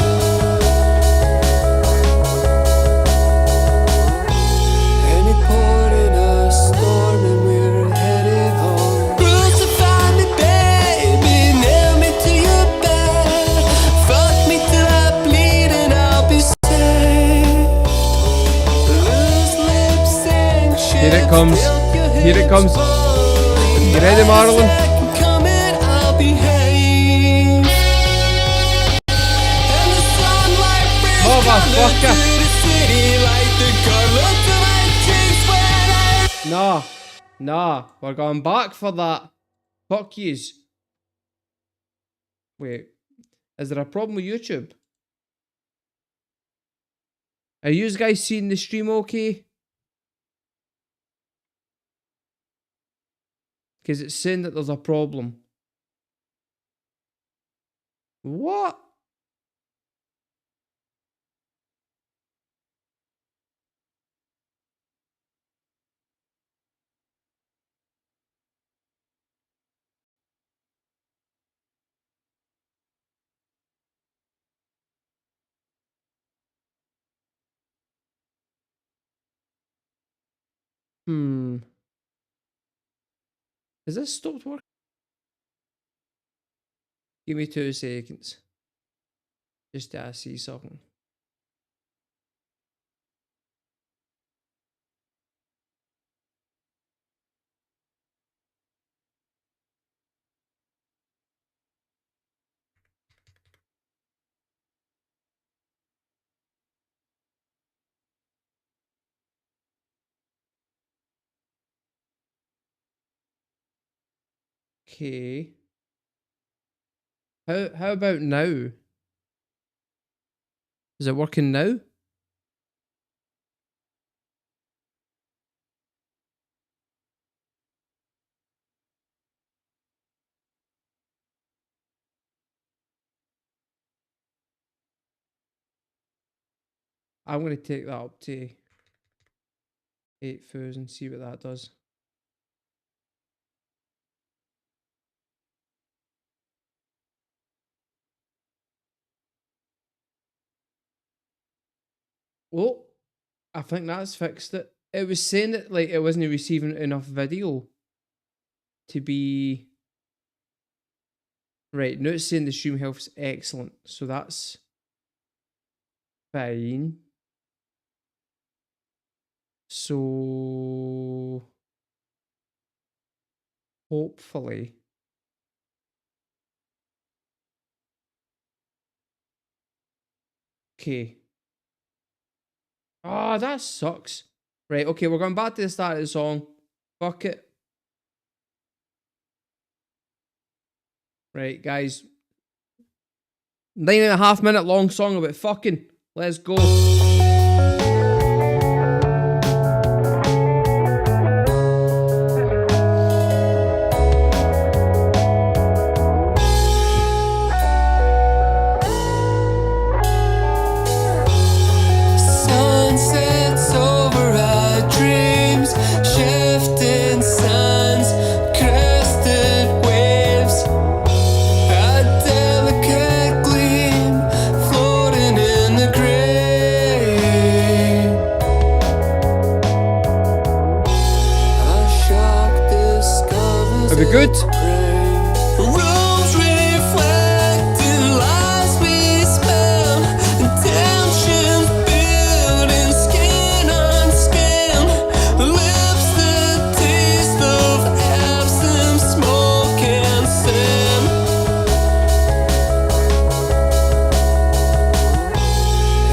S2: And he poured in a storm and we're headed home. Crucify me, baby, nail me to your bed. Fuck me till I bleed and I'll be saved. Loose lips and
S1: Here it comes. Here it comes. You ready, Marlon?
S2: Coming, I'll behave. And the sunlight brings
S1: Motherfucker.
S2: color to the city like the color to my cheeks when I
S1: Nah, we're going back for that. Fuck yous. Wait, is there a problem with YouTube? Are you guys seeing the stream okay? Because it's saying that there's a problem. What? Has this stopped working? Give me 2 seconds. Just to see something. Okay. How about now? Is it working now? I'm going to take that up to 8,000, see what that does. Oh, I think that's fixed it. It was saying that like it wasn't receiving enough video to be right. Now it's saying the stream health's excellent, so that's fine. So hopefully. Okay. Ah, that sucks. Right, okay, we're going back to the start of the song. Fuck it. Right, guys. 9.5 minute long song about fucking. Let's go.
S2: Sunsets over our dreams, shifting suns, crested waves, a delicate gleam floating in the gray. A shark discovers
S1: Are we good?
S2: its prey. Rooms reflecting lies we spell. Tensions building skin on skin. Lips the taste of absent smoke and sin.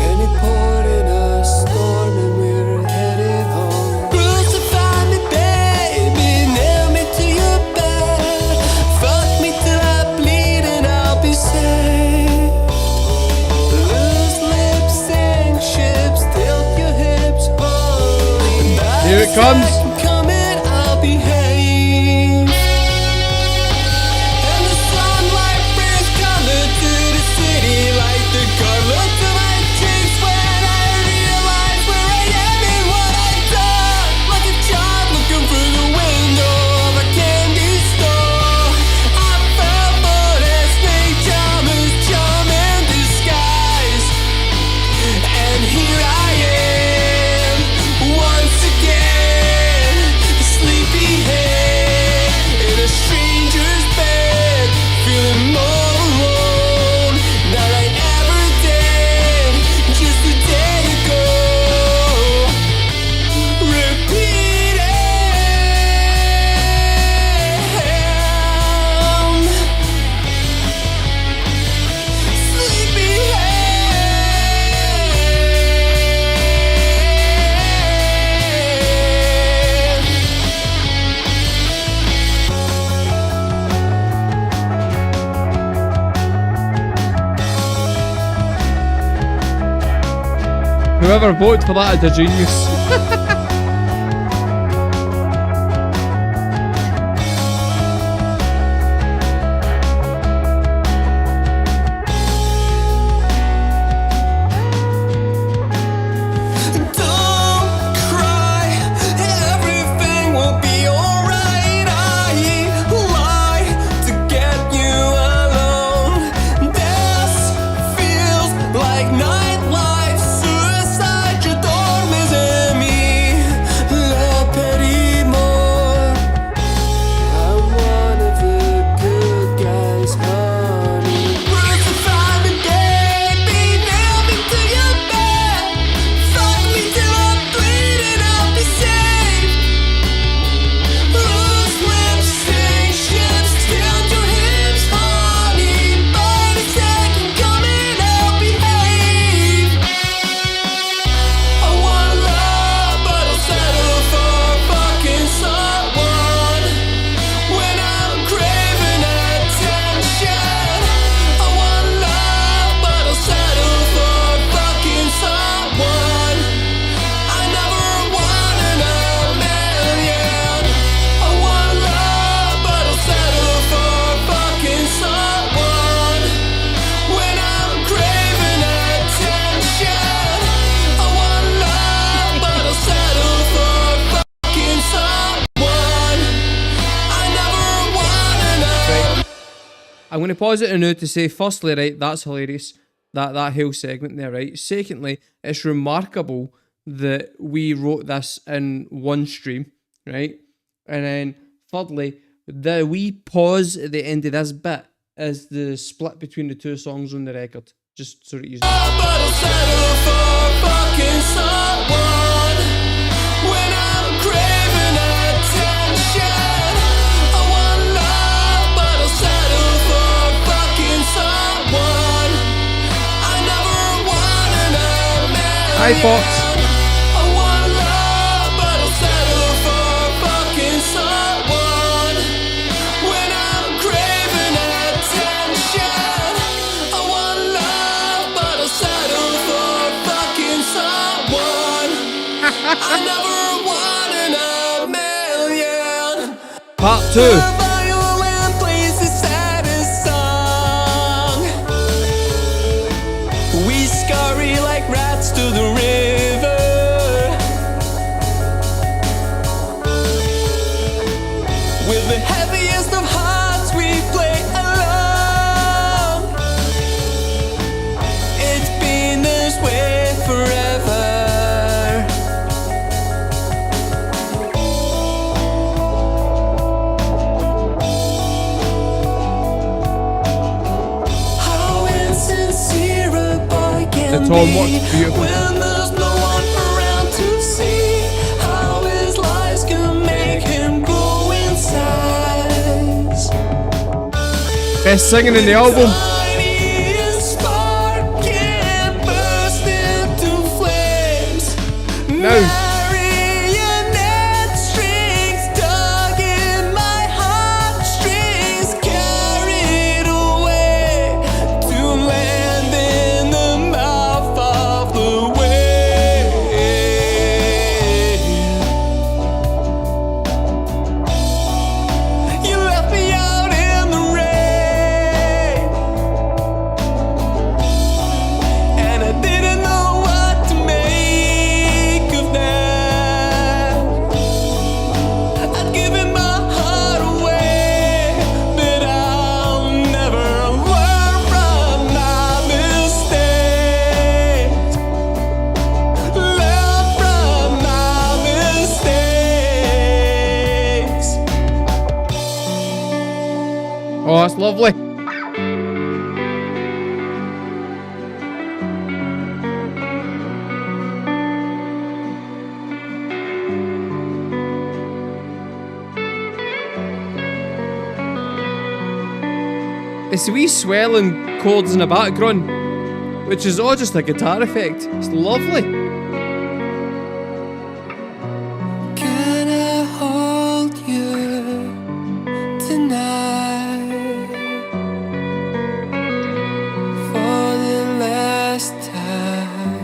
S2: And he poured in a storm and we're headed home. Crucify me, baby, nail me to your bed. Fuck me till I bleed and I'll be saved. Loose lips and ships, tilt your hips, holy.
S1: Here it comes.
S2: Coming, I'll behave.
S1: Whoever voted for that is a genius. I'm going to pause it now to say, firstly, right, that's hilarious, that whole segment there, right? Secondly, it's remarkable that we wrote this in one stream, right? And then thirdly, the wee pause at the end of this bit is the split between the two songs on the record. Just so that you Hi, Fox. Part 2.
S2: We scurry like rats to the river. With the heaviest of hearts we play along. It's been this way forever. How insincere a boy can
S1: The Tom works beautiful.
S2: when there's no one around to see how his lies can make him grow in size.
S1: Best singing in the album.
S2: Tiniest spark can burst into flames.
S1: No.
S2: Marionette strings dug in my heartstrings, carried away to land in the mouth of the wave. You left me out in the rain, and I didn't know what to make of that. I'd given my heart away, but I'll never learn from my mistakes. Learn from my mistakes.
S1: Oh, that's lovely. It's the wee swelling chords in the background, which is all just a guitar effect. It's lovely.
S2: Can I hold you tonight for the last time?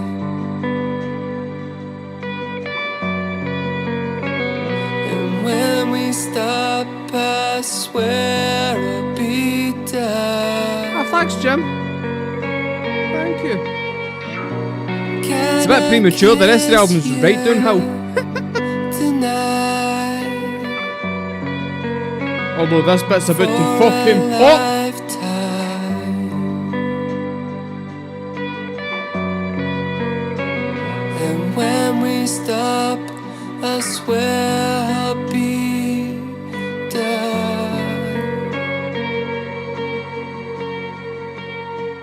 S1: Thanks, Jim. Thank you. It's a bit premature. The rest of the album's right downhill. Although this bit's about to fucking pop.
S2: And when we stop, I swear I'll be done.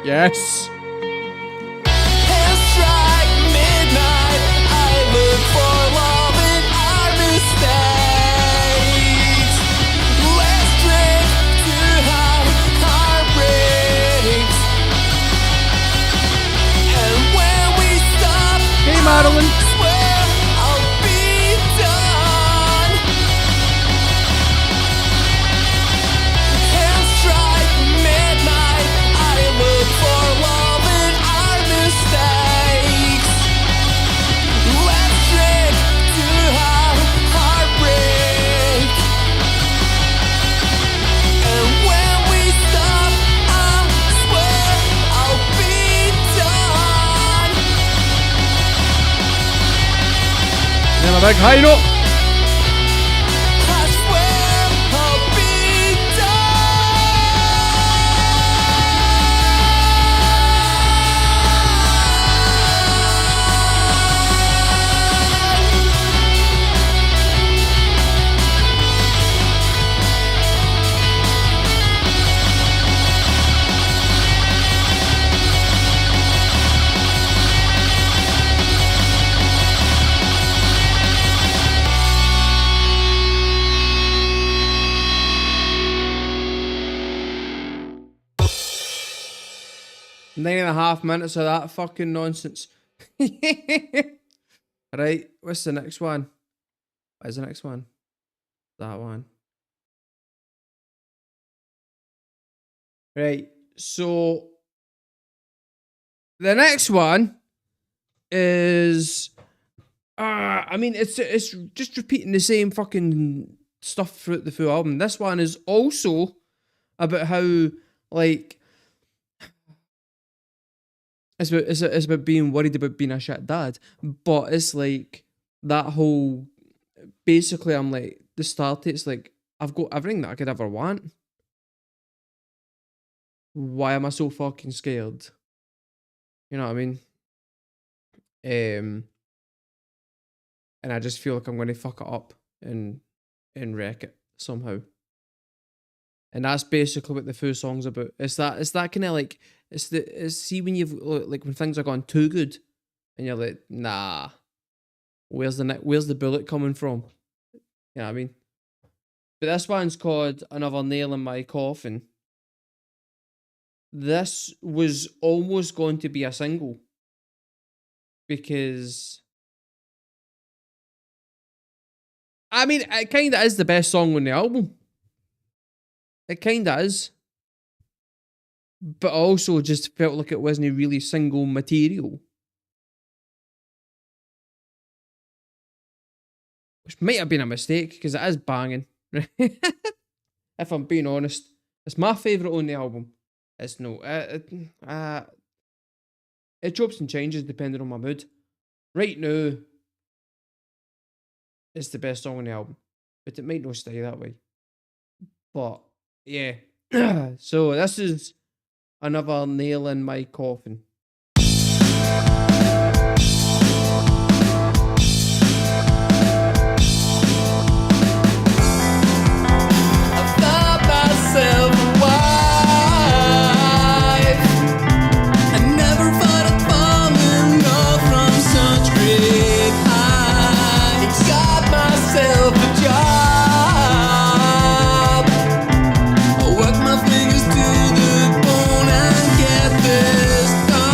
S1: Yes.
S2: And strike midnight, I look for love in our mistakes. Let's drink to hide heartbreaks. And when we stop,
S1: Hey, Madeline.
S2: I swear I'll be done. And strike midnight, I look for love in our mistakes. Let's drink to hide heartbreak. And when we stop, I swear I'll be done.
S1: Then a big high note.
S2: I swear I'll be
S1: Nine and a half minutes of that fucking nonsense. Right, what's the next one? What is the next one? That one. Right, so the next one is I mean it's just repeating the same fucking stuff throughout the full album. This one is also about how like it's about being worried about being a shit dad, but it's like that whole basically I'm like the start it's like I've got everything that I could ever want. Why am I so fucking scared? You know what I mean? And I just feel like I'm gonna fuck it up and wreck it somehow. And that's basically what the full song's about. It's that kind of like see when you've like when things are going too good, and you're like, nah, where's the bullet coming from? You know what I mean? But this one's called Another Nail in My Coffin. This was almost going to be a single because I mean it kind of is the best song on the album. It kind of is. But I also just felt like it wasn't really single material. Which might have been a mistake, because it is banging. If I'm being honest. It's my favourite on the album. It's no... it chops and changes depending on my mood. Right now, it's the best song on the album. But it might not stay that way. But... yeah. So this is Another Nail in My Coffin.
S2: I found myself a wife. I never thought I'd fallen off from such great heights. Got myself a job. I work my fingers to the bone and get this done.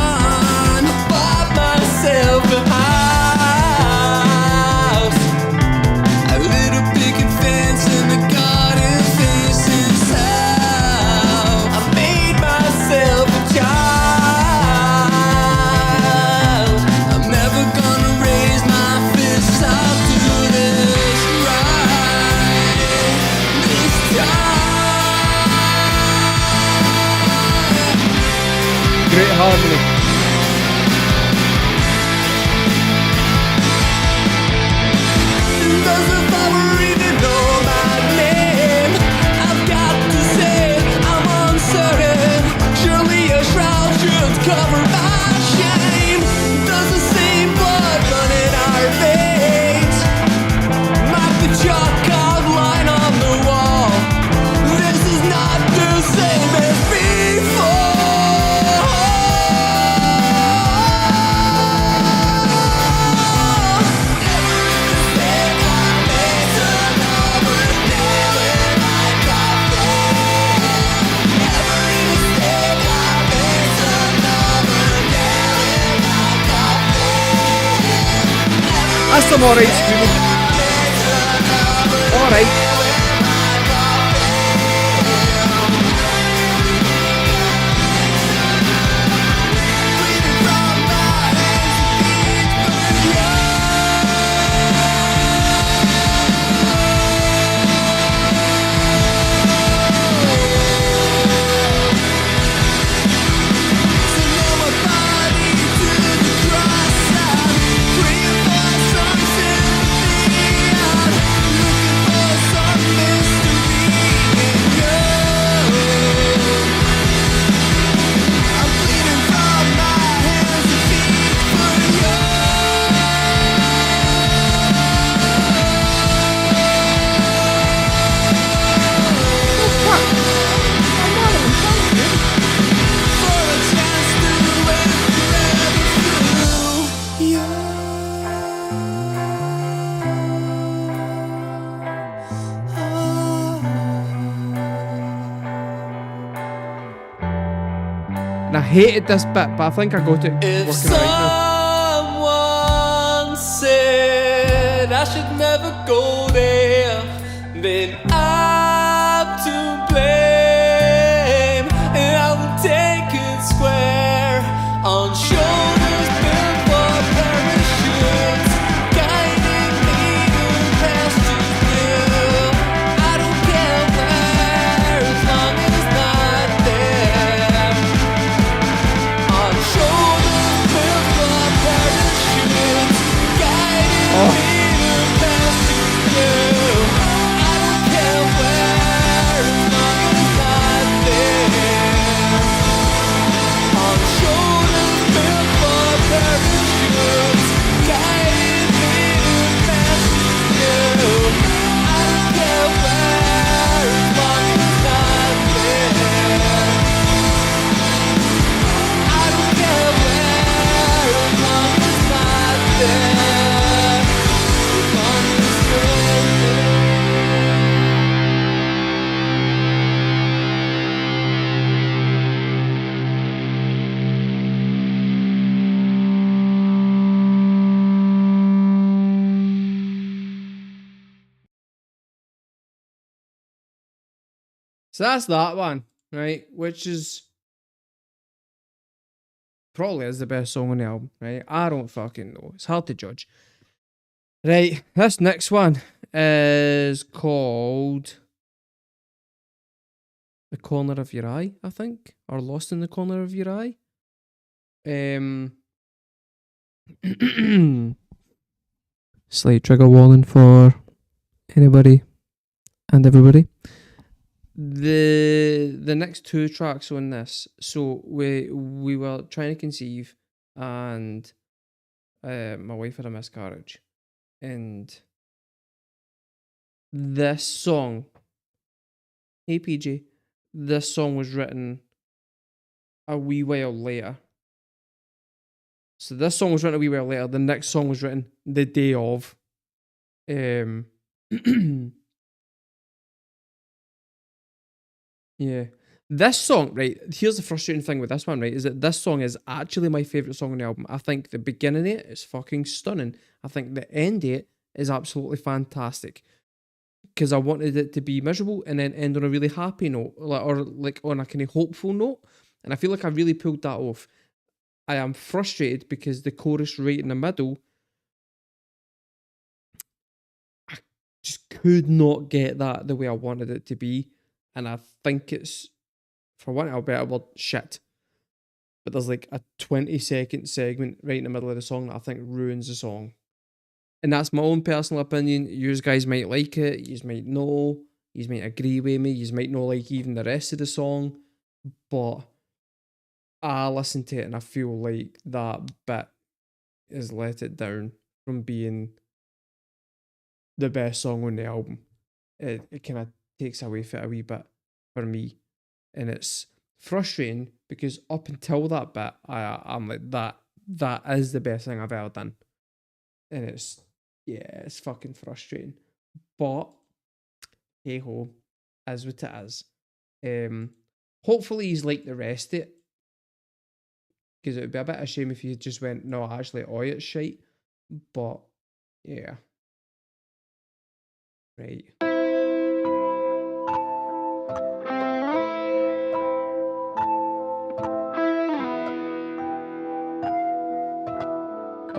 S1: That's some alright screaming. Alright. And I hated this bit, but I think I got it
S2: If
S1: working right now.
S2: someone said I should never go there, then I'm to blame, and I will take it square on shoulders built for parachutes, guiding me to pastures new. I don't care where, as long as it's not there. On shoulders built for parachutes, guiding me to pastures new. I don't care where, as long as it's not there. On shoulders built for parachutes, guiding me to pastures new. I don't care where, as long as it's not there. I don't care where, as long as it's not there. As long as it's not there.
S1: So that's that one, right? Which is probably is the best song on the album, right? I don't fucking know. It's hard to judge. Right, this next one is called The Corner of Your Eye, I think. Or Lost in the Corner of Your Eye. Slight trigger warning for anybody and everybody. The next two tracks on this, so we were trying to conceive, and my wife had a miscarriage, and this song, hey PJ, this song was written a wee while later. So this song was written a wee while later. The next song was written the day of. Yeah. This song, right, here's the frustrating thing with this one, right, is that this song is actually my favourite song on the album. I think the beginning of it is fucking stunning. I think the end of it is absolutely fantastic. Because I wanted it to be miserable and then end on a really happy note, or like on a kind of hopeful note. And I feel like I really pulled that off. I am frustrated because the chorus right in the middle, I just could not get that the way I wanted it to be. And I think it's, for one, I'll bet word, shit. But there's like a 20-second segment right in the middle of the song that I think ruins the song. And that's my own personal opinion. You guys might like it, you might know, you might agree with me, you might not like even the rest of the song. But I listen to it and I feel like that bit has let it down from being the best song on the album. It kind of takes away from it a wee bit for me. And it's frustrating because up until that bit, I'm like, that is the best thing I've ever done. And it's fucking frustrating. But hey ho, is what it is. Hopefully he's like the rest of it. Because it would be a bit of a shame if you just went, no, actually, it's shite. But Yeah. Right.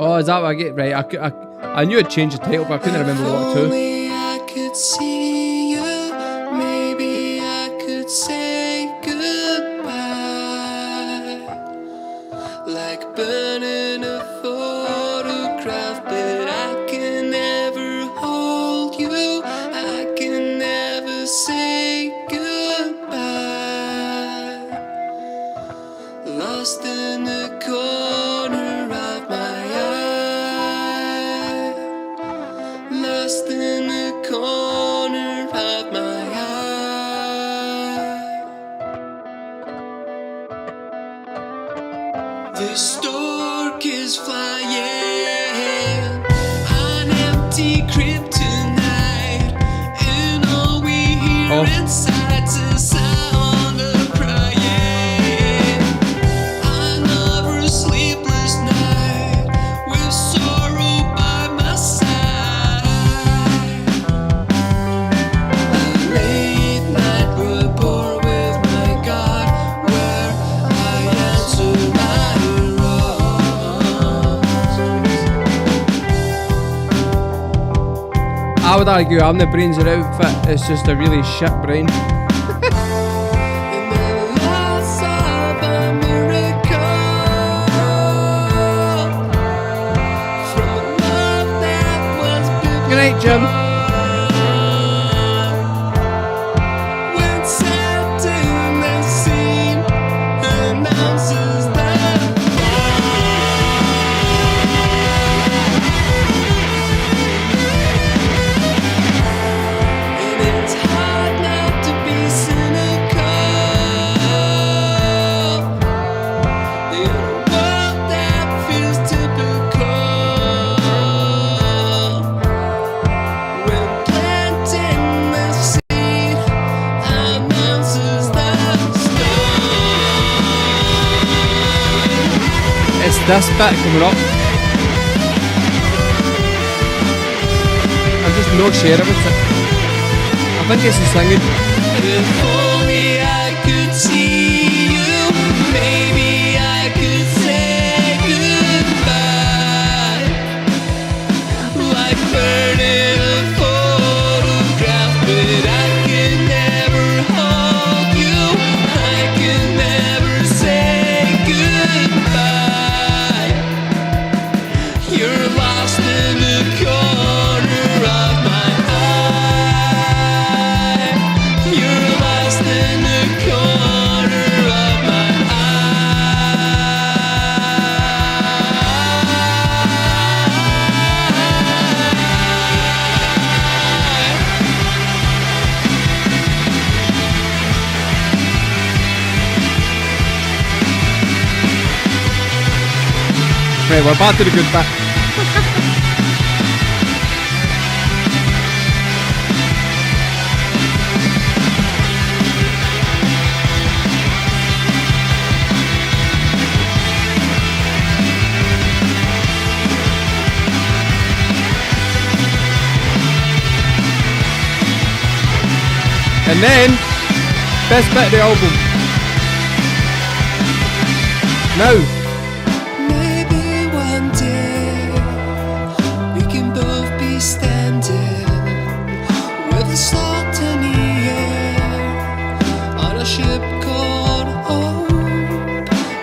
S1: Oh, is that what I get? Right. I knew I'd change the title, but I couldn't remember what to.
S2: Only I could see you, maybe I could say goodbye. Like burning a photograph, but I can never hold you. I can never say goodbye. Lost in the corner of my eye. Lost in the corner of my eye. The stork is flying on empty kryptonite, and all we hear inside's a sound of crying. Another sleepless night with sorrow by my side. A late night rapport with my God, where I answer my wrongs.
S1: I would argue I'm the brains of the outfit. It's just a really shit brain.
S2: In the loss of a miracle, from a love that was
S1: Good night, Jim.
S2: when setting the scene announces the and it's hard not to be cynical in a world that feels typical. When planting the seed announces the stone.
S1: It's this bit coming up. I'm just no share of it. I think it's the singing.
S2: If only I could see you, maybe I could say goodbye. Like burning a photograph, but I can never hold you. I can never say goodbye. You're lost in the corner of my eye. You're lost in the corner of my
S1: Right, we're back to the good bit. And then, best bit of the album. Now,
S2: Maybe one day we can both be standing with the salt in the air on a ship called Hope,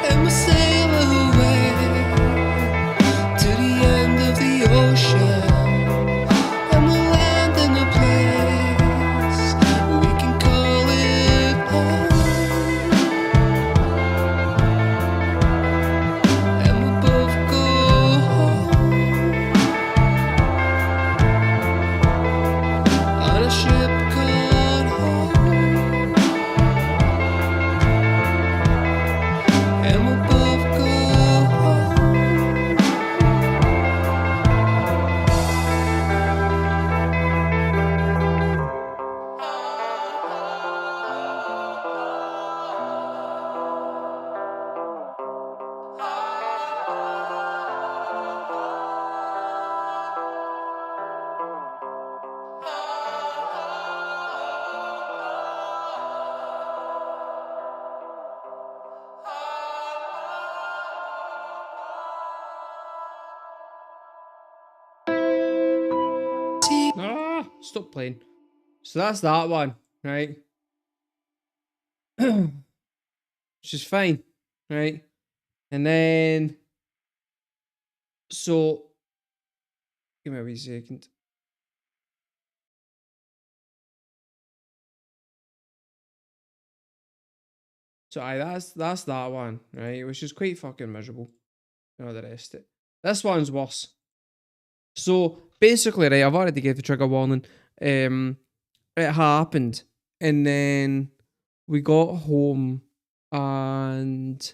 S2: and we'll sail away to the end of the ocean, and we'll land in a place we can call it home.
S1: Ah, stop playing. So that's that one, right? Which is fine, right? And then, so, give me a wee second. So that's that one, right? Which is quite fucking miserable. You know the rest of it. This one's worse. So basically, right, I've already gave the trigger warning. It happened, and then we got home, and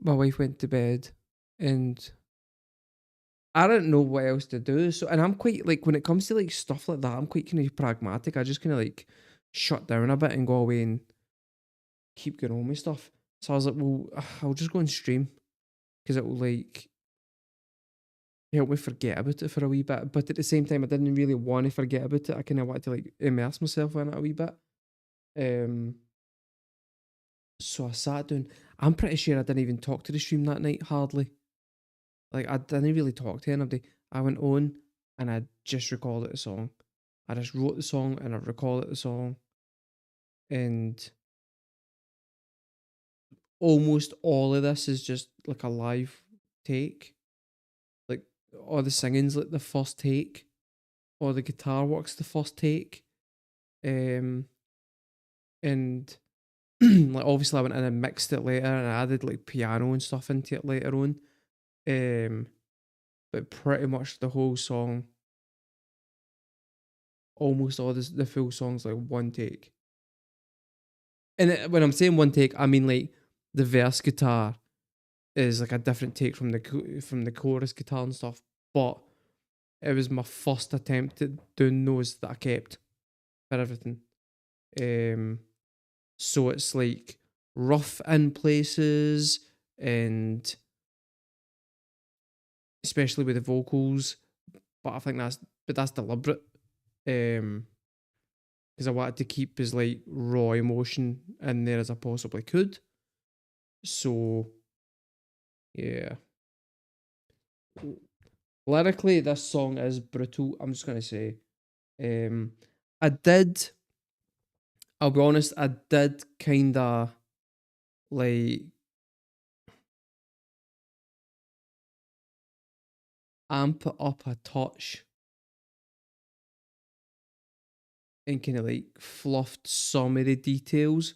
S1: my wife went to bed, and I didn't know what else to do. So, and I'm quite like when it comes to like stuff like that, I'm quite kind of pragmatic. I just kind of like shut down a bit and go away and keep going on with stuff. So I was like, well, I'll just go and stream because it will like help me forget about it for a wee bit. But at the same time, I didn't really want to forget about it. I kind of wanted to like immerse myself in it a wee bit. Um, so I sat down. I'm pretty sure I didn't even talk to the stream that night, hardly. Like I didn't really talk to anybody. I went on and I just recorded the song. I just wrote the song and I recorded the song. And almost all of this is just like a live take. Like all the singing's like the first take. Or the guitar work's the first take. And like obviously I went in and mixed it later and I added like piano and stuff into it later on. But pretty much the whole song, almost all the full song's like one take. And when I'm saying one take, I mean like the verse guitar is like a different take from the chorus guitar and stuff. But it was my first attempt at doing those that I kept for everything. So it's like rough in places and especially with the vocals. But I think that's deliberate. Because I wanted to keep as like raw emotion in there as I possibly could. So yeah. Lyrically, this song is brutal. I'm just gonna say. I did. I'll be honest. I did kinda like amp it up a touch and kind of like fluffed some of the details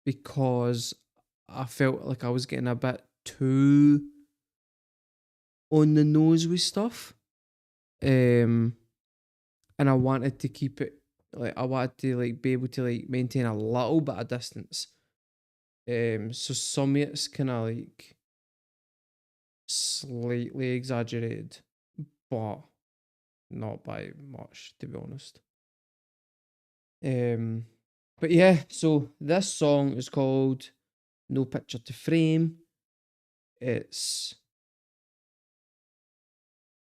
S1: because I felt like I was getting a bit too on the nose with stuff. And I wanted to keep it like I wanted to like be able to like maintain a little bit of distance. So some of it's kind of like slightly exaggerated, but not by much, to be honest. But yeah, so this song is called No Picture to Frame. It's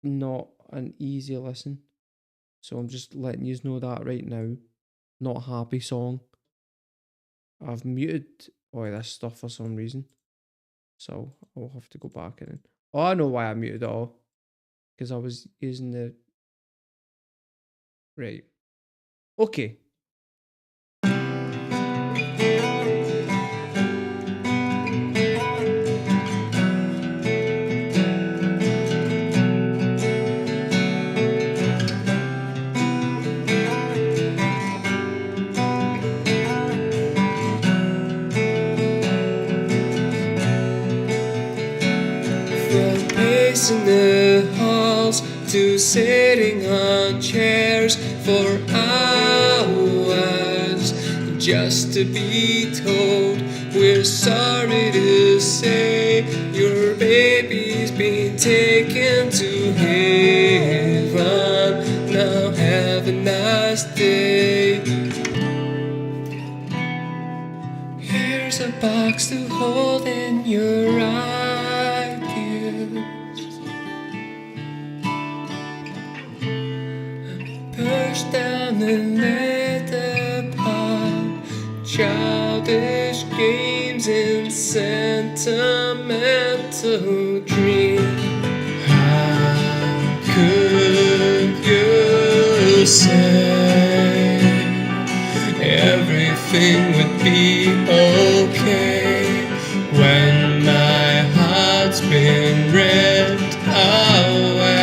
S1: not an easy listen. So I'm just letting you know that right now. Not a happy song. I've muted all this stuff for some reason. So I'll have to go back in. Oh, I know why I muted it all. Because I was using the... Right. Okay.
S2: From pacing the halls to sitting on chairs for hours just to be told we're sorry to say your baby's been taken to heaven. Now have a nice day. Here's a box to hold in your ideas. Push down and let apart childish games and sentimental dreams. you say everything would be okay when my heart's been ripped away.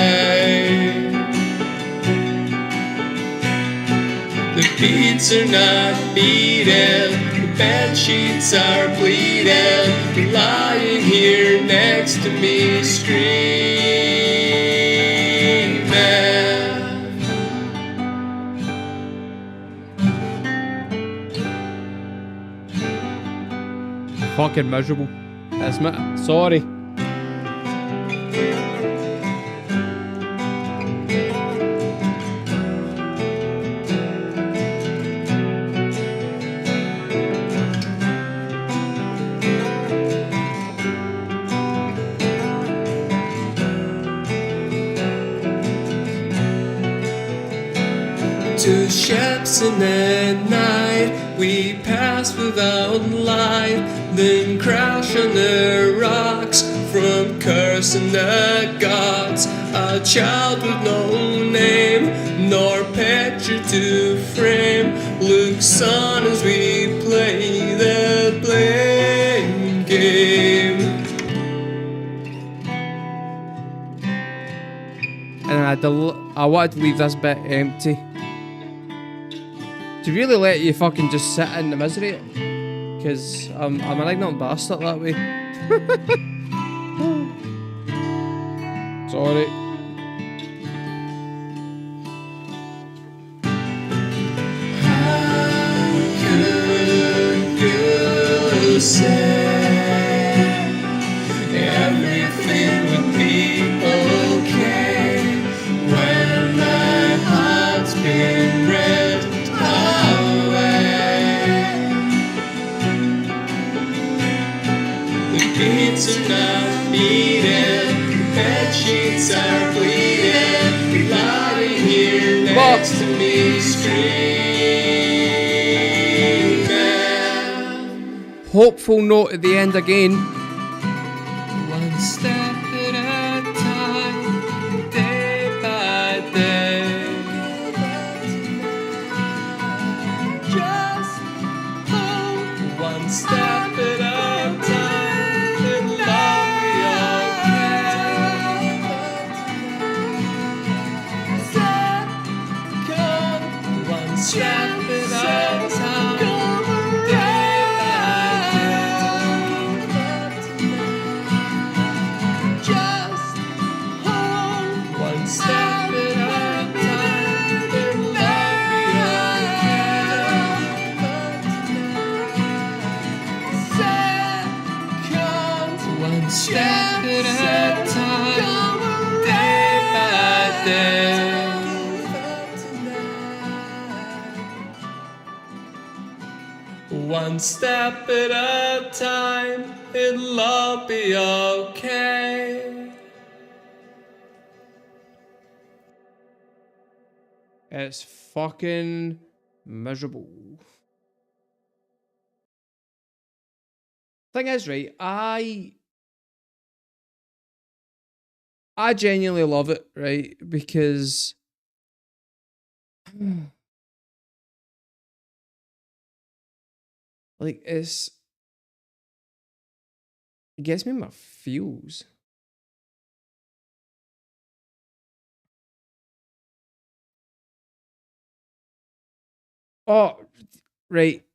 S2: The beats are not beating, the bed sheets are bleeding. You're lying here next to me screaming.
S1: Fucking miserable. That's me. Sorry.
S2: Two ships in the night, we pass without light, then crash on the rocks from cursing the gods. A child with no name, nor picture to frame, looks on as we play the blame game.
S1: And I wanted to leave this bit empty to really let you fucking just sit in the misery, because I'm an ignorant bastard that way. Sorry.
S2: How could you say everything would be okay when my heart's been ripped away? The beats are not beating, the bed sheets are bleeding. You're lying here next to me screaming.
S1: Hopeful note at the end again.
S2: One step at a time, day by day. Just hold one step at a time, and love be okay. One step at a time, day by day. Just hold one step at a time, and love be okay. One step at a time, day by day. One step at a time, it'll all be okay.
S1: It's fucking miserable. Thing is, right, I genuinely love it, right? Because like it gets me in my feels. Oh, right.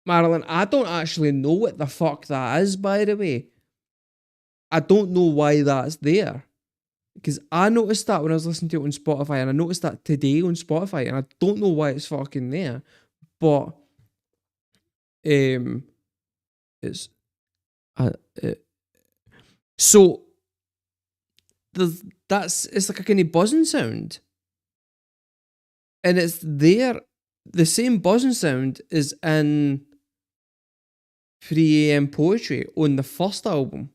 S1: Marilyn, I don't actually know what the fuck that is, by the way. I don't know why that's there. Because I noticed that when I was listening to it on Spotify, and I noticed that today on Spotify, and I don't know why it's fucking there. But it's so it's like a kind of buzzing sound. And it's there. The same buzzing sound is in 3 AM Poetry on the first album,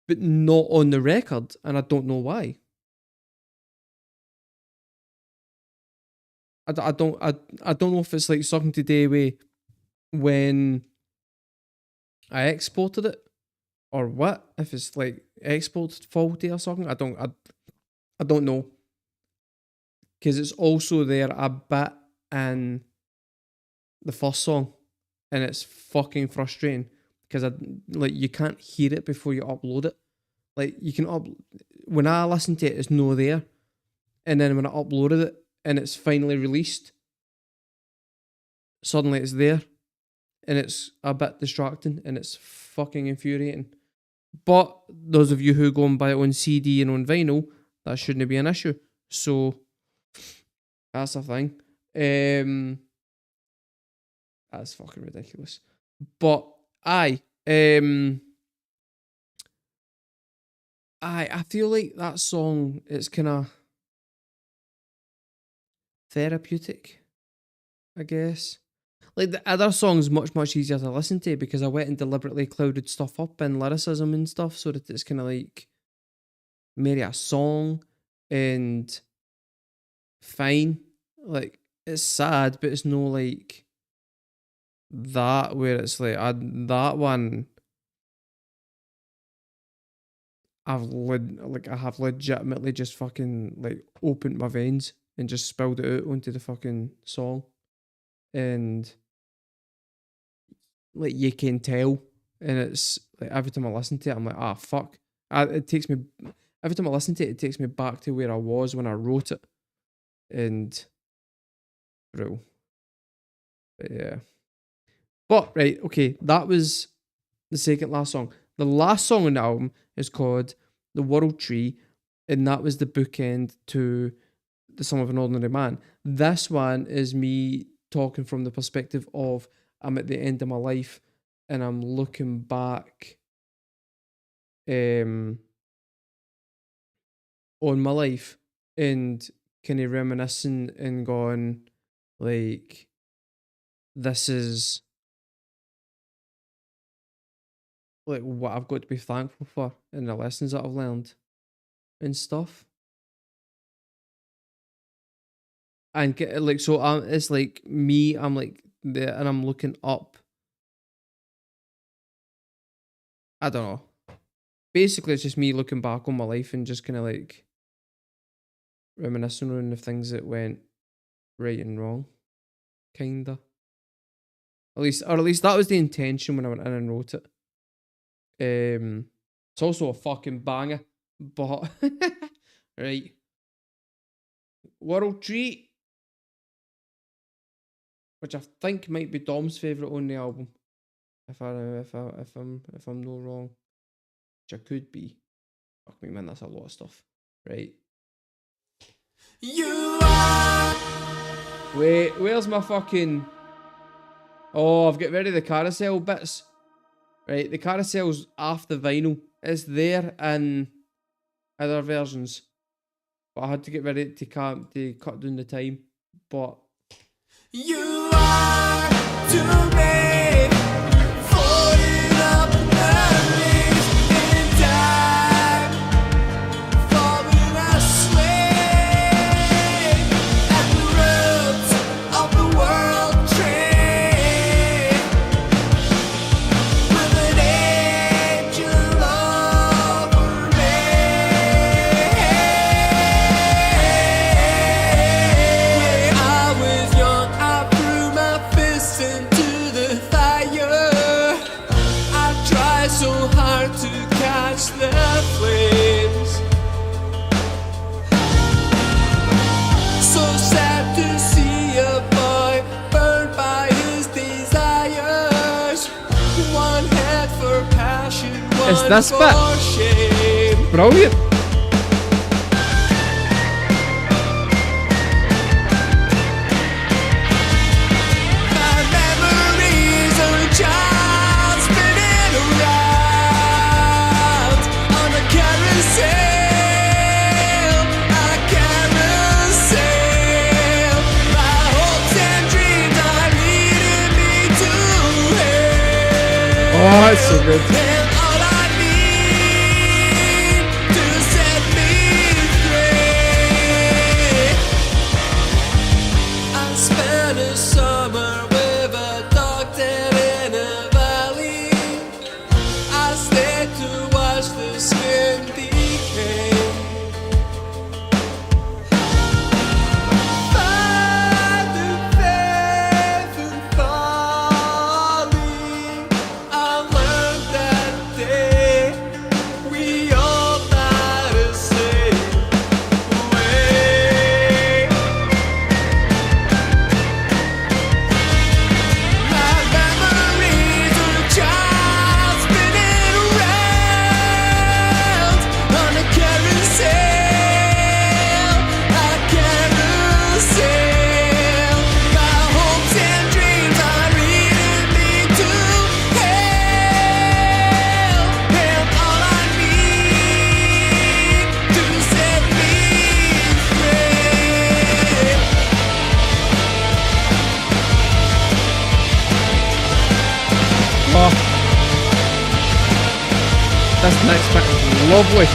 S1: but not on the record, and I don't know why. I don't know if it's like something to do with when I exported it or what. If it's like export faulty or something, I don't I don't know. Because it's also there a bit in the first song, and it's fucking frustrating because you can't hear it before you upload it. Like you can when I listen to it, it's no there, and then when I uploaded it and it's finally released, suddenly it's there, and it's a bit distracting and it's fucking infuriating. But those of you who go and buy it on CD and on vinyl, that shouldn't be an issue. So that's a thing. That's fucking ridiculous. But I feel like that song, it's kind of therapeutic, I guess. Like the other song's much easier to listen to because I went and deliberately clouded stuff up in lyricism and stuff so that it's kind of like maybe a song and fine. Like it's sad, but it's no like that where it's like that one. I have legitimately just fucking like opened my veins and just spilled it out onto the fucking song, and like you can tell, and it's like every time I listen to it, I'm like, fuck. It takes me every time I listen to it, it takes me back to where I was when I wrote it, and bro, but yeah. But right, okay, that was the second last song. The last song on the album is called "The World Tree," and that was the bookend to "The Sum of an Ordinary Man." This one is me talking from the perspective of I'm at the end of my life and I'm looking back on my life and kind of reminiscing and going like, this is like what I've got to be thankful for and the lessons that I've learned and stuff. And get like, so it's like me, I'm like there and I'm looking up. I don't know. Basically, it's just me looking back on my life and just kind of like reminiscing on the things that went right and wrong, kinda. At least that was the intention when I went in and wrote it. It's also a fucking banger, but right. World Tree, which I think might be Dom's favourite on the album, if I'm not wrong, which I could be. Fuck me, man, that's a lot of stuff, right? You are. Wait, where's my fucking? Oh, I've got rid of the carousel bits. Right, the carousel's off the vinyl. It's there in other versions, but I had to get rid of it to cut down the time. But you are to me, falling up underneath in time, falling asleep at the roots of the world tree, with an angel over me. When I was young, I threw my fists into the fire. I tried so hard to catch the flames. So sad to see a boy burned by his desires. One head for passion, one for shame. Brilliant. My memories are a child spinning around on a carousel, My hopes and dreams are leading me to hell. Oh, that's so good. And all I need to set me free. I spent a summer with a doctor in a valley. I stayed to watch the skin decay. Oh, this next bit is lovely.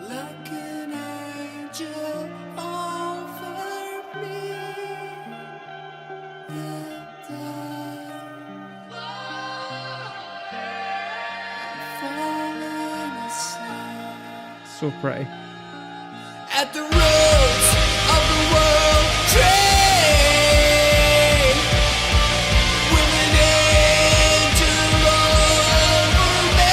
S2: Like an angel over me, and I'm falling asleep
S1: So pretty.
S2: at the roots of the world tree, with an angel over me.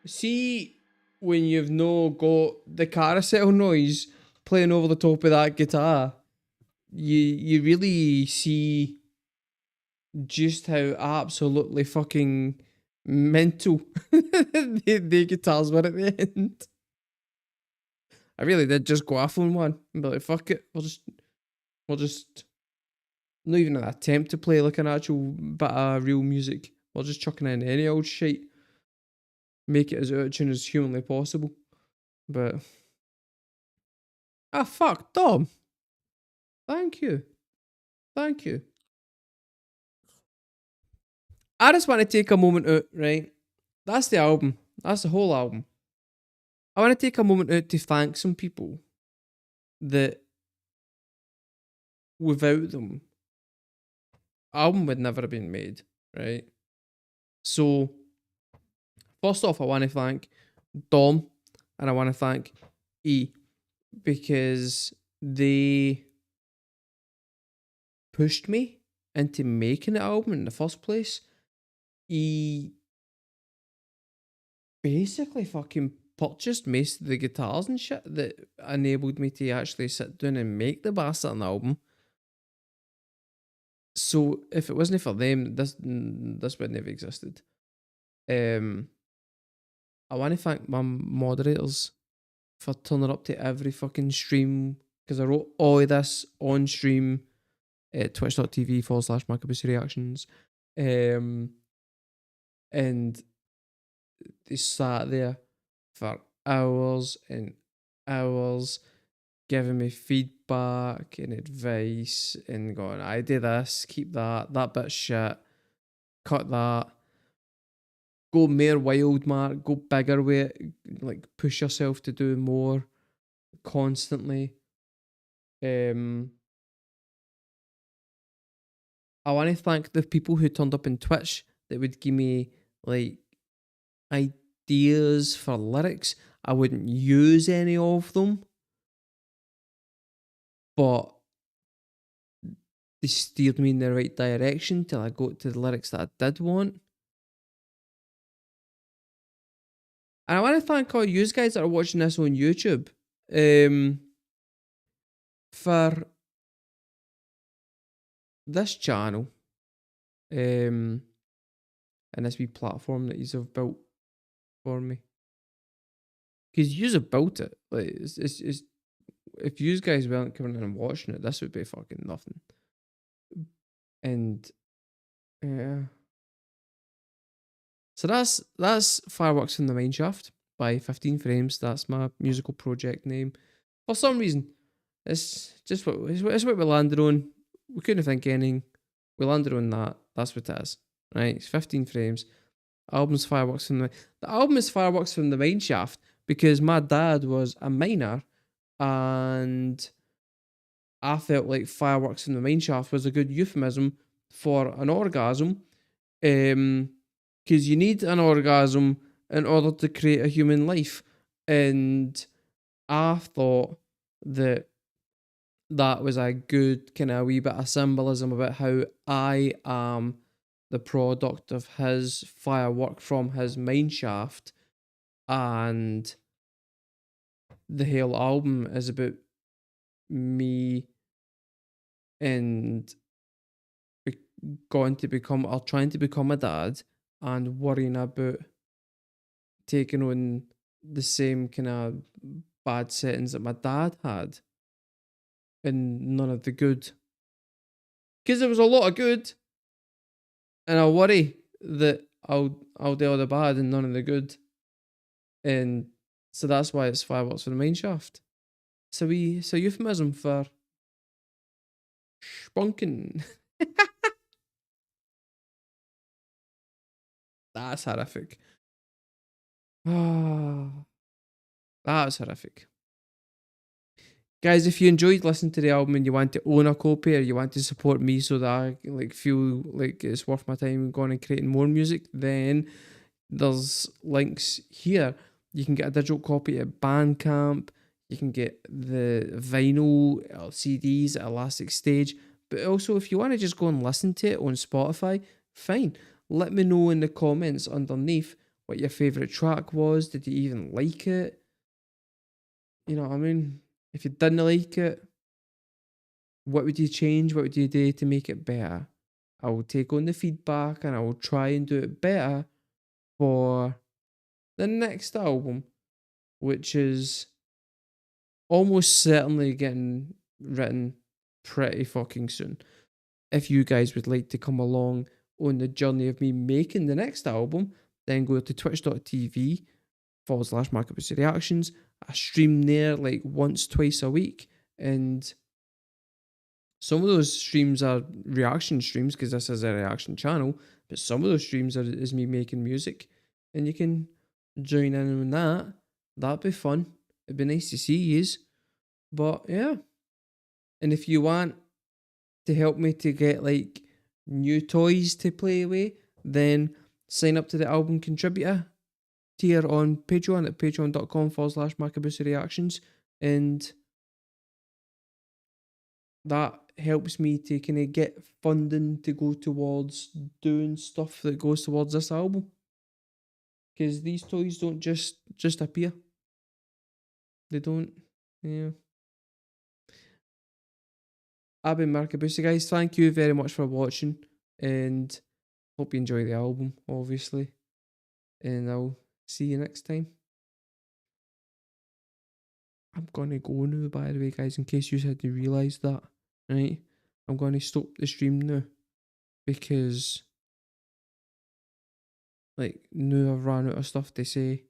S1: See, when you've no got the carousel noise playing over the top of that guitar, you really see just how absolutely fucking mental the guitars were at the end. I really did just go off on one and be like, fuck it, we'll just not even an attempt to play like an actual bit of real music. We're just chucking in any old shit. Make it as urgent as humanly possible. But fuck, Dom. Thank you. Thank you. I just want to take a moment out, right? That's the album. That's the whole album. I want to take a moment out to thank some people that without them, album would never have been made, right? So, first off, I want to thank Dom and I want to thank E because they pushed me into making the album in the first place. He basically fucking purchased most of the guitars and shit that enabled me to actually sit down and make the bastard album. So if it wasn't for them, this wouldn't have existed. I want to thank my moderators for turning up to every fucking stream because I wrote all of this on stream at twitch.tv/markabusi reactions. And they sat there for hours and hours giving me feedback and advice and going, I do this, keep that bit's shit, cut that, go more wild, Mark, go bigger with it, like push yourself to do more constantly. I want to thank the people who turned up in Twitch that would give me like ideas for lyrics. I wouldn't use any of them, but they steered me in the right direction till I got to the lyrics that I did want. And I want to thank all you guys that are watching this on YouTube for this channel and this wee platform that you have built for me. Because you have built it. Like it's if you guys weren't coming in and watching it, this would be fucking nothing. And yeah. So that's Fireworks from the Mineshaft by 15 Frames. That's my musical project name. For some reason, it's just what we landed on. We couldn't think anything. We landed on that. That's what it is. Right? It's 15 Frames. Album's Fireworks from the album is Fireworks from the Mineshaft because my dad was a miner and I felt like Fireworks from the Mineshaft was a good euphemism for an orgasm. Because you need an orgasm in order to create a human life. And I thought that that was a good kind of wee bit of symbolism about how I am the product of his firework from his mine shaft, and the whole album is about me and going to become or trying to become a dad and worrying about taking on the same kind of bad settings that my dad had and none of the good. Because there was a lot of good, and I worry that I'll do all the bad and none of the good. And so that's why it's fireworks for the mine shaft. So it's a euphemism for spunking. That's horrific. Ah, that's horrific. Guys, if you enjoyed listening to the album and you want to own a copy or you want to support me so that I like feel like it's worth my time going and creating more music, then there's links here. You can get a digital copy at Bandcamp. You can get the vinyl CDs at Elastic Stage. But also, if you want to just go and listen to it on Spotify, fine. Let me know in the comments underneath what your favourite track was. Did you even like it? You know what I mean? If you didn't like it, what would you change? What would you do to make it better? I will take on the feedback and I will try and do it better for the next album, which is almost certainly getting written pretty fucking soon. If you guys would like to come along on the journey of me making the next album, then go to twitch.tv/markabusi reactions. I stream there like once, twice a week, and some of those streams are reaction streams because this is a reaction channel, but some of those streams is me making music, and you can join in on that. That'd be fun. It'd be nice to see yous. But yeah. And if you want to help me to get like new toys to play with, then sign up to the album contributor tier on Patreon at patreon.com/markabusi reactions, and that helps me to kind of get funding to go towards doing stuff that goes towards this album. Because these toys don't just appear. They don't. Yeah. I've been Markabusi, guys. Thank you very much for watching, and hope you enjoy the album, obviously. And I'll see you next time. I'm gonna go now, by the way, guys, in case you hadn't realised that, right? I'm gonna stop the stream now because, like, now I've ran out of stuff to say.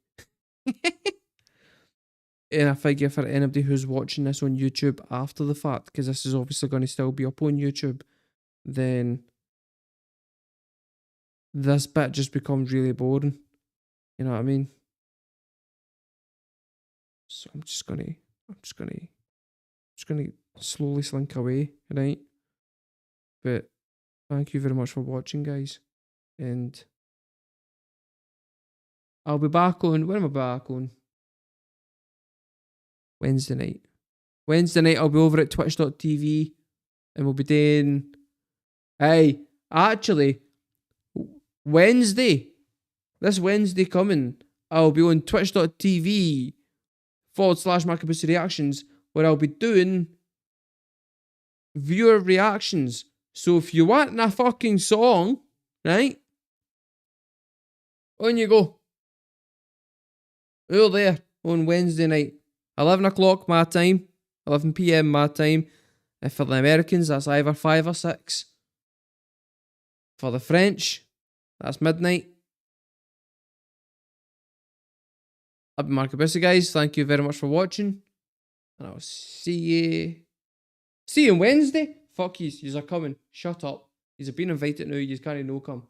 S1: And I figure for anybody who's watching this on YouTube after the fact, because this is obviously going to still be up on YouTube, then this bit just becomes really boring. You know what I mean? So I'm just gonna slowly slink away, right? But thank you very much for watching, guys, and I'll be back on. When am I back on? Wednesday night. Wednesday night, I'll be over at twitch.tv and we'll be doing. Hey, actually, this Wednesday coming, I'll be on twitch.tv/markabusi reactions, where I'll be doing viewer reactions. So if you want a fucking song, right? On you go. Over there on Wednesday night. 11 o'clock my time, 11 p.m. my time. And for the Americans, that's either 5 or 6. For the French, that's midnight. I've been Markabusi, guys. Thank you very much for watching. And I'll see you. See you on Wednesday? Fuck yous. Yous are coming. Shut up. Yous have been invited now. Yous can't no come.